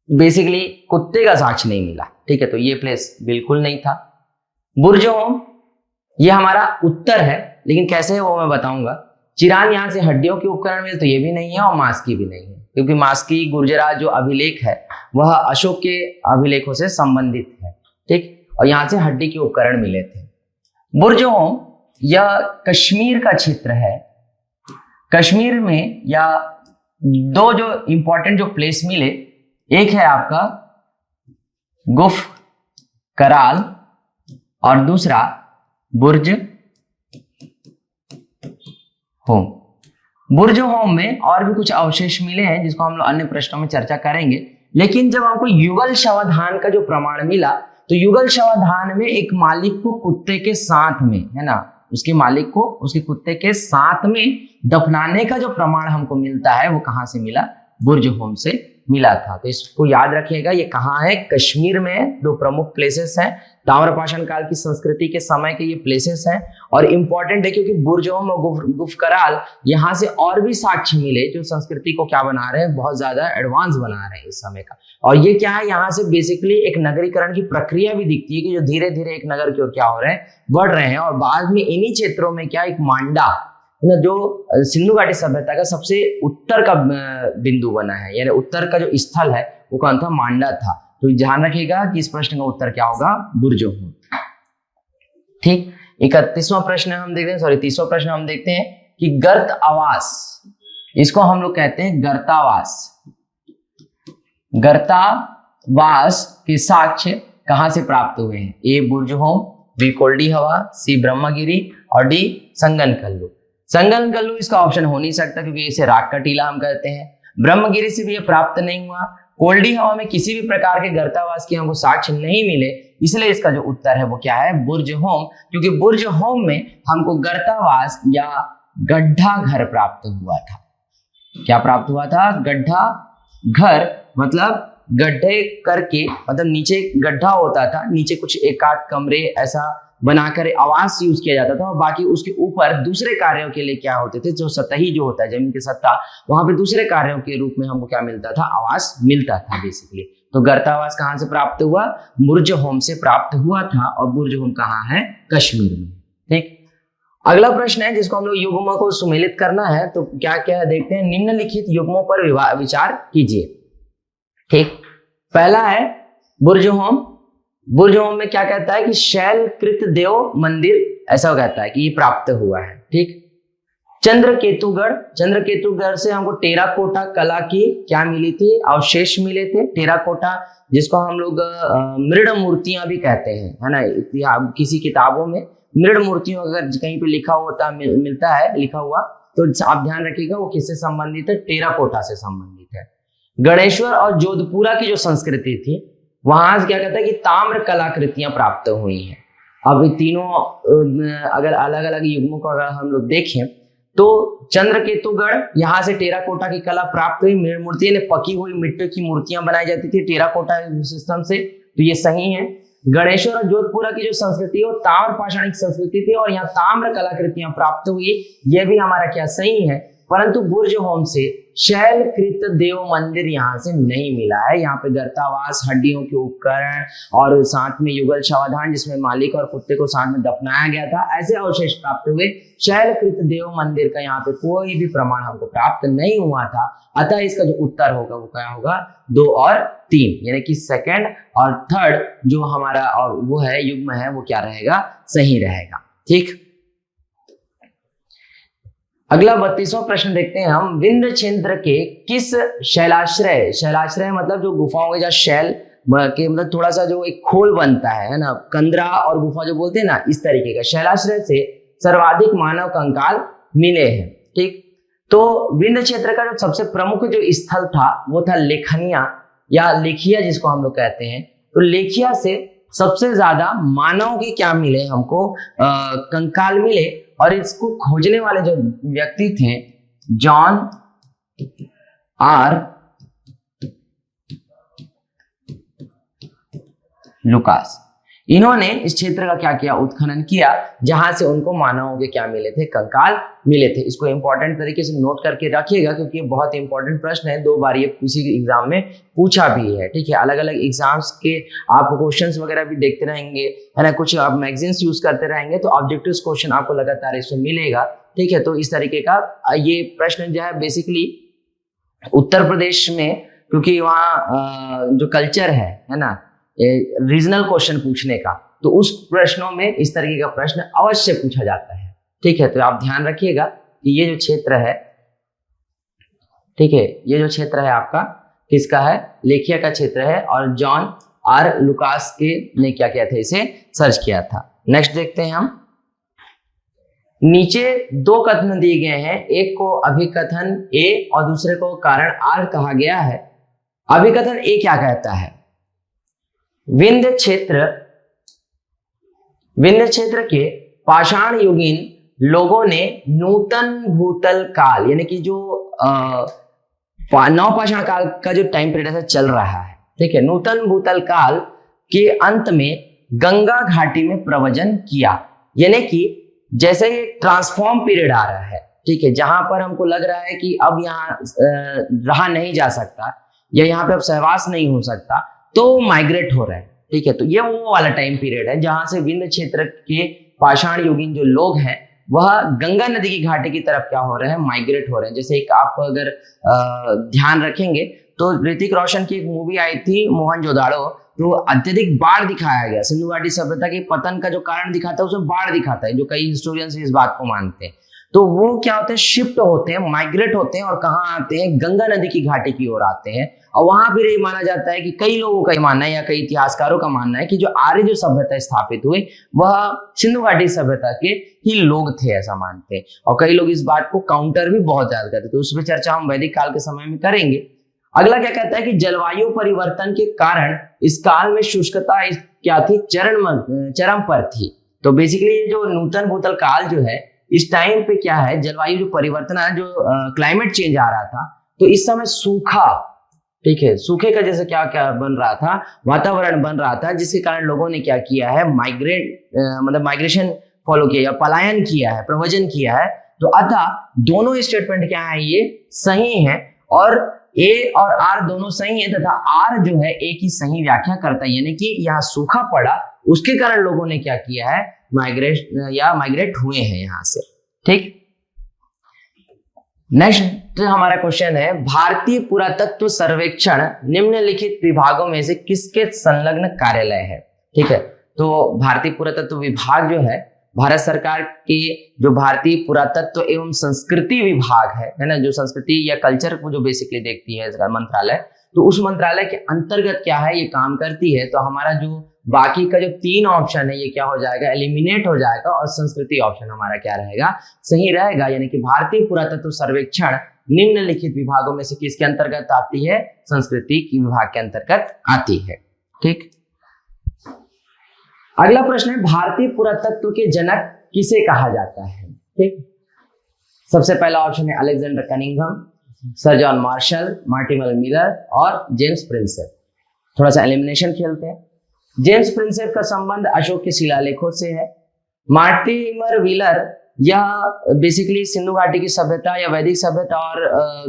बेसिकली कुत्ते का साक्ष्य नहीं मिला। ठीक है, तो ये प्लेस बिल्कुल नहीं था। बुर्जहोम ये हमारा उत्तर है, लेकिन कैसे है वो मैं बताऊंगा। चिरान यहाँ से हड्डियों के उपकरण मिले, तो ये भी नहीं है, और मास्की भी नहीं है, क्योंकि मास्की गुर्जरात जो अभिलेख है वह अशोक के अभिलेखों से संबंधित है। ठीक, और यहाँ से हड्डी के उपकरण मिले थे। बुर्जहोम यह कश्मीर का क्षेत्र है। कश्मीर में या दो जो इंपॉर्टेंट जो प्लेस मिले, एक है आपका गुफ कराल और दूसरा बुर्ज होम। बुर्ज होम में और भी कुछ अवशेष मिले हैं जिसको हम लोग अन्य प्रश्नों में चर्चा करेंगे, लेकिन जब हमको युगल शवाधान का जो प्रमाण मिला, तो युगल शवाधान में एक मालिक को कुत्ते के साथ में, है ना, उसके मालिक को उसके कुत्ते के साथ में दफनाने का जो प्रमाण हमको मिलता है वो कहाँ से मिला? बुर्ज होम से मिला था। तो इसको याद रखिएगा, ये कहाँ है? कश्मीर में। दो प्रमुख प्लेसेस हैं, ताम्रपाषाण काल की संस्कृति के समय के ये प्लेसेस हैं, और इंपॉर्टेंट है क्योंकि बुर्ज होम और गुफकराल यहाँ से और भी साक्ष्य मिले जो संस्कृति को क्या बना रहे हैं, बहुत ज्यादा एडवांस बना रहे हैं इस समय का। और ये क्या है, यहाँ से बेसिकली एक नगरीकरण की प्रक्रिया भी दिखती है कि जो धीरे धीरे एक नगर की ओर क्या हो रहे हैं, बढ़ रहे हैं। और बाद में इन्हीं क्षेत्रों में क्या, एक मांडा जो सिंधु घाटी सभ्यता का सबसे उत्तर का बिंदु बना है, यानी उत्तर का जो स्थल है वो कौन था? मांडा था। तो ध्यान रखिएगा कि इस प्रश्न का उत्तर क्या होगा? बुर्ज होम। ठीक, 31वां प्रश्न हम देखते हैं, 30वां प्रश्न हम देखते हैं कि गर्त आवास, इसको हम लोग कहते हैं गर्तावास। गर्तावास के साक्ष्य कहां से प्राप्त हुए हैं? ए बुर्ज होम, बी कोल्डी हवा, सी ब्रह्मगिरी और डी संगनकल्लू। संगनकल्लू इसका ऑप्शन हो नहीं सकता क्योंकि इसे राग का टीला हम कहते हैं। ब्रह्मगिरी से भी ये प्राप्त नहीं हुआ। कोल्डी हवा में किसी भी प्रकार के गर्तावास के हमको साक्ष्य नहीं मिले, इसलिए इसका जो उत्तर है वो क्या है? बुर्ज होम, क्योंकि बुर्ज होम में हमको गर्तावास या गड्ढा घर प्राप्त हुआ था। क्या प्राप्त हुआ था? गड्ढा घर, मतलब गड्ढे करके, मतलब नीचे गड्ढा होता था, नीचे कुछ एक आध कमरे ऐसा बनाकर आवास यूज किया जाता था, और बाकी उसके ऊपर दूसरे कार्यों के लिए क्या होते थे, जो सतही जो होता है जमीन की सतह, वहां पे दूसरे कार्यों के रूप में हमको क्या मिलता था? आवास मिलता था बेसिकली। तो गर्तावास कहाँ से प्राप्त हुआ? बुर्ज होम से प्राप्त हुआ था, और बुर्ज होम कहाँ है? कश्मीर में। ठीक, अगला प्रश्न है जिसको हम लोग युग्मों को सुमेलित करना है, तो क्या क्या देखते हैं? निम्नलिखित युग्मों पर विचार कीजिए। ठीक, पहला है बुर्ज होम। बुर्ज होम में क्या कहता है कि शैलकृत देव मंदिर, ऐसा कहता है कि ये प्राप्त हुआ है। ठीक, चंद्रकेतुगढ़, चंद्रकेतुगढ़ से हमको टेराकोटा कला की क्या मिली थी? अवशेष मिले थे। टेराकोटा जिसको हम लोग मृड मूर्तियां भी कहते हैं, है ना, किसी किताबों में मृड मूर्तियों अगर कहीं पे लिखा होता मिलता है लिखा हुआ, तो आप ध्यान रखिएगा वो किससे संबंधित है? टेराकोटा से संबंधित है। गणेश्वर और जोधपुरा की जो संस्कृति थी, वहां क्या कहता है कि ताम्र कलाकृतियां प्राप्त हुई हैं। अब तीनों अगर अलग अलग युग्मों को अगर हम लोग देखें, तो चंद्रकेतुगढ़ यहाँ से टेराकोटा की कला प्राप्त हुई। मूर्ति ने पकी हुई मिट्टी की मूर्तियां बनाई जाती थी टेराकोटा सिस्टम से, तो ये सही है। गणेश्वर और जोधपुरा की जो संस्कृति है वो ताम्र पाषाणिक संस्कृति थी, और यहाँ ताम्र कलाकृतियां प्राप्त हुई, ये भी हमारा क्या सही है। परंतु बुर्ज होम से शैलकृत देव मंदिर यहाँ से नहीं मिला है। यहाँ पे गर्तावास, हड्डियों के उपकरण और साथ में युगल शवाधान जिसमें मालिक और कुत्ते को साथ में दफनाया गया था, ऐसे अवशेष प्राप्त हुए। शैलकृत देव मंदिर का यहाँ पे कोई भी प्रमाण हमको प्राप्त नहीं हुआ था। अतः इसका जो उत्तर होगा वो क्या होगा? 2 और 3, यानी कि सेकंड और थर्ड जो हमारा और वो है युग्म है वो क्या रहेगा? सही रहेगा। ठीक, अगला 32वां प्रश्न देखते हैं हम। विंध्य क्षेत्र के किस शैलाश्रय, शैलाश्रय मतलब जो गुफाओं के शैल के मतलब थोड़ा सा जो एक खोल बनता है ना, कंदरा और गुफा जो बोलते हैं ना, इस तरीके का शैलाश्रय से सर्वाधिक मानव कंकाल मिले हैं। ठीक, तो विंध्य क्षेत्र का जो सबसे प्रमुख जो स्थल था वो था लेखनिया या लेखिया जिसको हम लोग कहते हैं। तो लेखिया से सबसे ज्यादा मानव के क्या मिले हमको, कंकाल मिले। और इसको खोजने वाले जो व्यक्ति थे जॉन आर लुकास। इन्होंने इस क्षेत्र का क्या किया, उत्खनन किया, जहां से उनको मानवों के क्या मिले थे, कंकाल मिले थे। इसको इंपॉर्टेंट तरीके से नोट करके रखिएगा क्योंकि ये बहुत इंपॉर्टेंट प्रश्न है, 2 बार ये किसी एग्जाम में पूछा भी है। ठीक है, अलग अलग एग्जाम्स के आप क्वेश्चंस वगैरह भी देखते रहेंगे, है ना, कुछ आप मैगजीन्स यूज करते रहेंगे तो ऑब्जेक्टिव क्वेश्चन आपको लगातार इसमें मिलेगा। ठीक है, तो इस तरीके का ये प्रश्न जो है बेसिकली उत्तर प्रदेश में, क्योंकि वहाँ जो कल्चर है ना, रीजनल क्वेश्चन पूछने का, तो उस प्रश्नों में इस तरीके का प्रश्न अवश्य पूछा जाता है। ठीक है, तो आप ध्यान रखिएगा कि ये जो क्षेत्र है, ठीक है, ये जो क्षेत्र है आपका किसका है, लेखिया का क्षेत्र है, और जॉन आर लुकास के ने क्या किया था, इसे सर्च किया था। नेक्स्ट देखते हैं हम। नीचे 2 कथन दिए गए हैं, एक को अभिकथन ए और दूसरे को कारण आर कहा गया है। अभिकथन ए क्या कहता है, विंध्य क्षेत्र के पाषाण युगीन लोगों ने नूतन भूतल काल, यानी कि जो नवपाषाण काल का जो टाइम पीरियड है चल रहा है, ठीक है, नूतन भूतल काल के अंत में गंगा घाटी में प्रव्रजन किया। यानी कि जैसे ही ट्रांसफॉर्म पीरियड आ रहा है, ठीक है, जहां पर हमको लग रहा है कि अब यहाँ रहा नहीं जा सकता या यहाँ पे अब सहवास नहीं हो सकता, तो माइग्रेट हो रहे हैं। ठीक है, तो ये वो वाला टाइम पीरियड है जहां से विंध्य क्षेत्र के पाषाण युगीन जो लोग हैं वह गंगा नदी की घाटी की तरफ क्या हो रहे हैं, माइग्रेट हो रहे हैं। जैसे एक आप अगर ध्यान रखेंगे तो ऋतिक रोशन की एक मूवी आई थी मोहनजोदाड़ो, तो अत्यधिक बाढ़ दिखाया गया, सिंधु घाटी सभ्यता के पतन का जो कारण दिखाता है उसमें बाढ़ दिखाता है, जो कई हिस्टोरियंस इस बात को मानते हैं। तो वो क्या होते हैं, शिफ्ट होते हैं, माइग्रेट होते हैं और कहाँ आते हैं, गंगा नदी की घाटी की ओर आते हैं। और वहां फिर ये माना जाता है कि कई लोगों का मानना है या कई इतिहासकारों का मानना है कि जो आर्य जो सभ्यता स्थापित हुई वह सिंधु घाटी सभ्यता के ही लोग थे, ऐसा मानते हैं। और कई लोग इस बात को काउंटर भी बहुत ज्यादा करते थे, तो उस पर चर्चा हम वैदिक काल के समय में करेंगे। अगला क्या कहता है कि जलवायु परिवर्तन के कारण इस काल में शुष्कता क्या थी, चरम पर थी। तो बेसिकली जो नूतन भूतल काल जो है इस टाइम पे क्या है, जलवायु जो परिवर्तन है, जो क्लाइमेट चेंज आ रहा था, तो इस समय सूखा, ठीक है, सूखे का जैसे क्या क्या बन रहा था, वातावरण बन रहा था, जिसके कारण लोगों ने क्या किया है, मतलब माइग्रेशन फॉलो किया या पलायन किया है, प्रव्रजन किया है। तो अतः दोनों स्टेटमेंट क्या है, ये सही है, और ए और आर दोनों सही है, तथा आर जो है ए की सही व्याख्या करता है, यानी कि यहाँ सूखा पड़ा उसके कारण लोगों ने क्या किया है, माइग्रेट हुए हैं यहां से। ठीक, नेक्स्ट हमारा क्वेश्चन है, भारतीय पुरातत्व सर्वेक्षण निम्नलिखित विभागों में से किसके संलग्न कार्यालय है। ठीक है, तो भारतीय पुरातत्व विभाग जो है भारत सरकार के जो भारतीय पुरातत्व एवं संस्कृति विभाग है ना, जो संस्कृति या कल्चर को जो बेसिकली देखती है इसका मंत्रालय, तो उस मंत्रालय के अंतर्गत क्या है ये काम करती है। तो हमारा जो बाकी का जो 3 ऑप्शन है ये क्या हो जाएगा, एलिमिनेट हो जाएगा, और संस्कृति ऑप्शन हमारा क्या रहेगा, सही रहेगा। यानी कि भारतीय पुरातत्व सर्वेक्षण निम्नलिखित विभागों में से किसके अंतर्गत आती है, संस्कृति की विभाग के अंतर्गत आती है। ठीक, अगला प्रश्न है, भारतीय पुरातत्व के जनक किसे कहा जाता है। ठीक, सबसे पहला ऑप्शन है Alexander Cunningham, sir John Marshall, Mortimer Miller और जेम्स प्रिंसेप। थोड़ा सा एलिमिनेशन खेलते हैं। जेम्स प्रिंसेप का संबंध अशोक के शिलालेखों से है। मार्टिमर मिलर यह बेसिकली सिंधु घाटी की सभ्यता या वैदिक सभ्यता और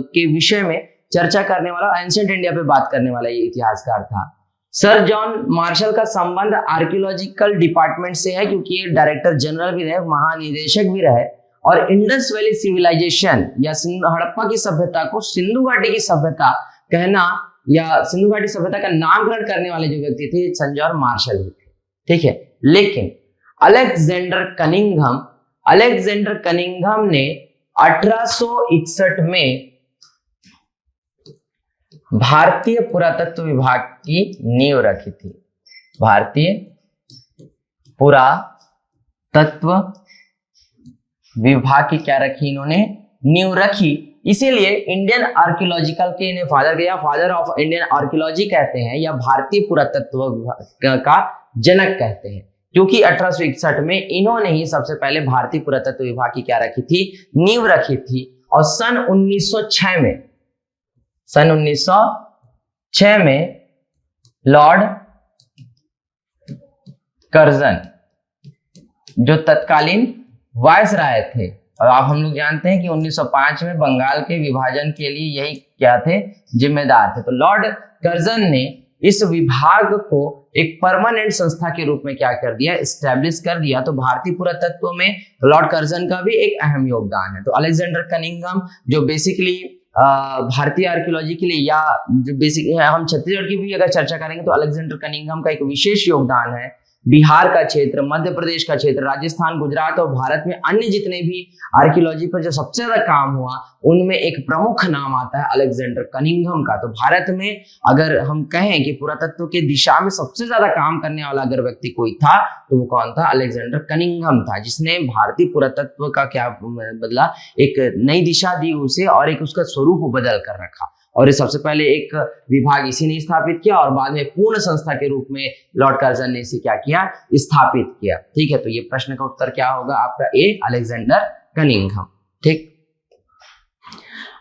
के विषय में चर्चा करने वाला, एंशिएंट इंडिया पे बात करने वाला ये इतिहासकार था। सर जॉन मार्शल का संबंध आर्कियोलॉजिकल डिपार्टमेंट से है, क्योंकि ये डायरेक्टर जनरल भी रहे, महानिदेशक भी रहे, और इंडस वैली सिविलाइजेशन या हड़प्पा की सभ्यता को सिंधु घाटी की सभ्यता कहना या सिंधु घाटी सभ्यता का नामकरण करने वाले जो व्यक्ति थे सर जॉन मार्शल ही थे। ठीक है, लेकिन अलेक्जेंडर कनिंघम ने 1861 में भारतीय पुरातत्व विभाग की नींव रखी थी। भारतीय पुरातत्व विभाग की क्या रखी, इन्होंने नींव रखी। इसीलिए इंडियन आर्कियोलॉजिकल के इन्हें फादर ऑफ इंडियन आर्कियोलॉजी कहते हैं, या भारतीय पुरातत्व का जनक कहते हैं, क्योंकि 1861 में इन्होंने ही सबसे पहले भारतीय पुरातत्व विभाग की क्या रखी थी, नींव रखी थी। और सन 1906 में लॉर्ड कर्जन जो तत्कालीन वायसराय थे, और आप हम लोग जानते हैं कि 1905 में बंगाल के विभाजन के लिए यही क्या थे, जिम्मेदार थे। तो लॉर्ड कर्जन ने इस विभाग को एक परमानेंट संस्था के रूप में क्या कर दिया, एस्टैब्लिश कर दिया। तो भारतीय पुरातत्व में लॉर्ड कर्जन का भी एक अहम योगदान है। तो अलेक्जेंडर कनिंघम जो बेसिकली भारतीय आर्कियोलॉजी के लिए, या जो बेसिक हम छत्तीसगढ़ की भी अगर चर्चा करेंगे तो अलेक्जेंडर कनिंघम का एक विशेष योगदान है। बिहार का क्षेत्र, मध्य प्रदेश का क्षेत्र, राजस्थान, गुजरात और भारत में अन्य जितने भी आर्कियोलॉजी पर जो सबसे ज्यादा काम हुआ उनमें एक प्रमुख नाम आता है अलेक्जेंडर कनिंघम का। तो भारत में अगर हम कहें कि पुरातत्व के दिशा में सबसे ज्यादा काम करने वाला अगर व्यक्ति कोई था तो वो कौन था, अलेक्जेंडर कनिंघम था, जिसने भारतीय पुरातत्व का क्या बदला, एक नई दिशा दी उसे और एक उसका स्वरूप बदल कर रखा। और ये सबसे पहले एक विभाग इसी ने स्थापित किया और बाद में पूर्ण संस्था के रूप में लॉर्ड कर्जन ने इसे क्या किया, स्थापित किया। ठीक है, तो ये प्रश्न का उत्तर क्या होगा आपका, ए, अलेक्जेंडर कनिंघम। ठीक,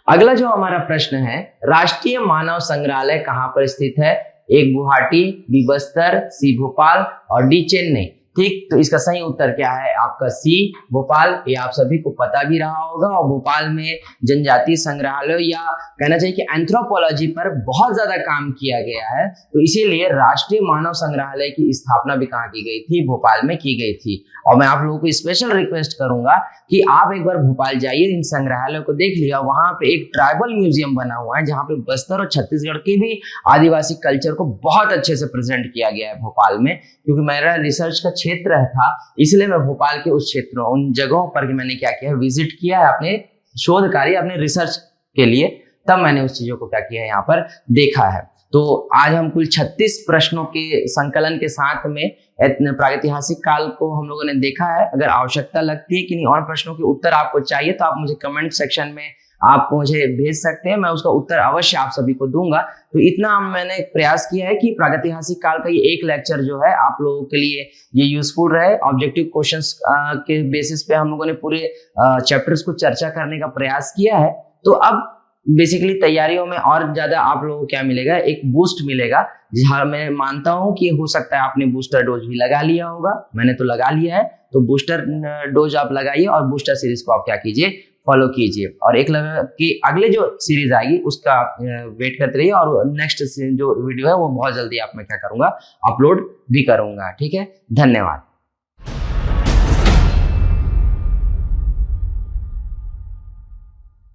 अगला जो हमारा प्रश्न है, राष्ट्रीय मानव संग्रहालय कहां पर स्थित है? एक गुवाहाटी, बी बस्तर, सी भोपाल और डी चेन्नई। ठीक, तो इसका सही उत्तर क्या है आपका, सी भोपाल। ये आप सभी को पता भी रहा होगा। और भोपाल में जनजातीय संग्रहालय या कहना चाहिए कि एंथ्रोपोलॉजी पर बहुत ज्यादा काम किया गया है, तो इसीलिए राष्ट्रीय मानव संग्रहालय की स्थापना भी कहाँ की गई थी, भोपाल में की गई थी। और मैं आप लोगों को स्पेशल रिक्वेस्ट करूंगा कि आप एक बार भोपाल जाइए, इन संग्रहालयों को देख लिया। वहां पे एक ट्राइबल म्यूजियम बना हुआ है जहाँ पे बस्तर और छत्तीसगढ़ के भी आदिवासी कल्चर को बहुत अच्छे से प्रेजेंट किया गया है भोपाल में। क्योंकि मेरा रिसर्च का क्षेत्र था, इसलिए मैं भोपाल के उस क्षेत्रों, उन जगहों पर मैंने क्या किया, विजिट किया है अपने शोध कार्य, अपने रिसर्च के लिए, तब मैंने उस चीजों को क्या किया है यहाँ पर देखा है। तो आज हम कुल 36 प्रश्नों के संकलन के साथ में प्रागैतिहासिक काल को हम लोगों ने देखा है। अगर आवश्यकता लगती है कि नहीं और प्रश्नों के उत्तर आपको चाहिए तो आप मुझे कमेंट सेक्शन में आप मुझे भेज सकते हैं, मैं उसका उत्तर अवश्य आप सभी को दूंगा। तो इतना मैंने प्रयास किया है कि प्रागैतिहासिक काल का ये एक लेक्चर जो है आप लोगों के लिए ये यूजफुल रहे। ऑब्जेक्टिव क्वेश्चंस के बेसिस पे हम लोगों ने पूरे चैप्टर्स को चर्चा करने का प्रयास किया है। तो अब बेसिकली तैयारियों में और ज्यादा आप लोगों को क्या मिलेगा, एक बूस्ट मिलेगा। जहाँ मैं मानता हूँ कि हो सकता है आपने बूस्टर डोज भी लगा लिया होगा, मैंने तो लगा लिया है। तो बूस्टर डोज आप लगाइए और बूस्टर सीरीज को आप क्या कीजिए, फॉलो कीजिए। और एक कि अगले जो सीरीज आएगी उसका वेट करते रहिए, और नेक्स्ट जो वीडियो है वो बहुत जल्दी आप मैं क्या करूंगा, अपलोड भी करूंगा। ठीक है, धन्यवाद।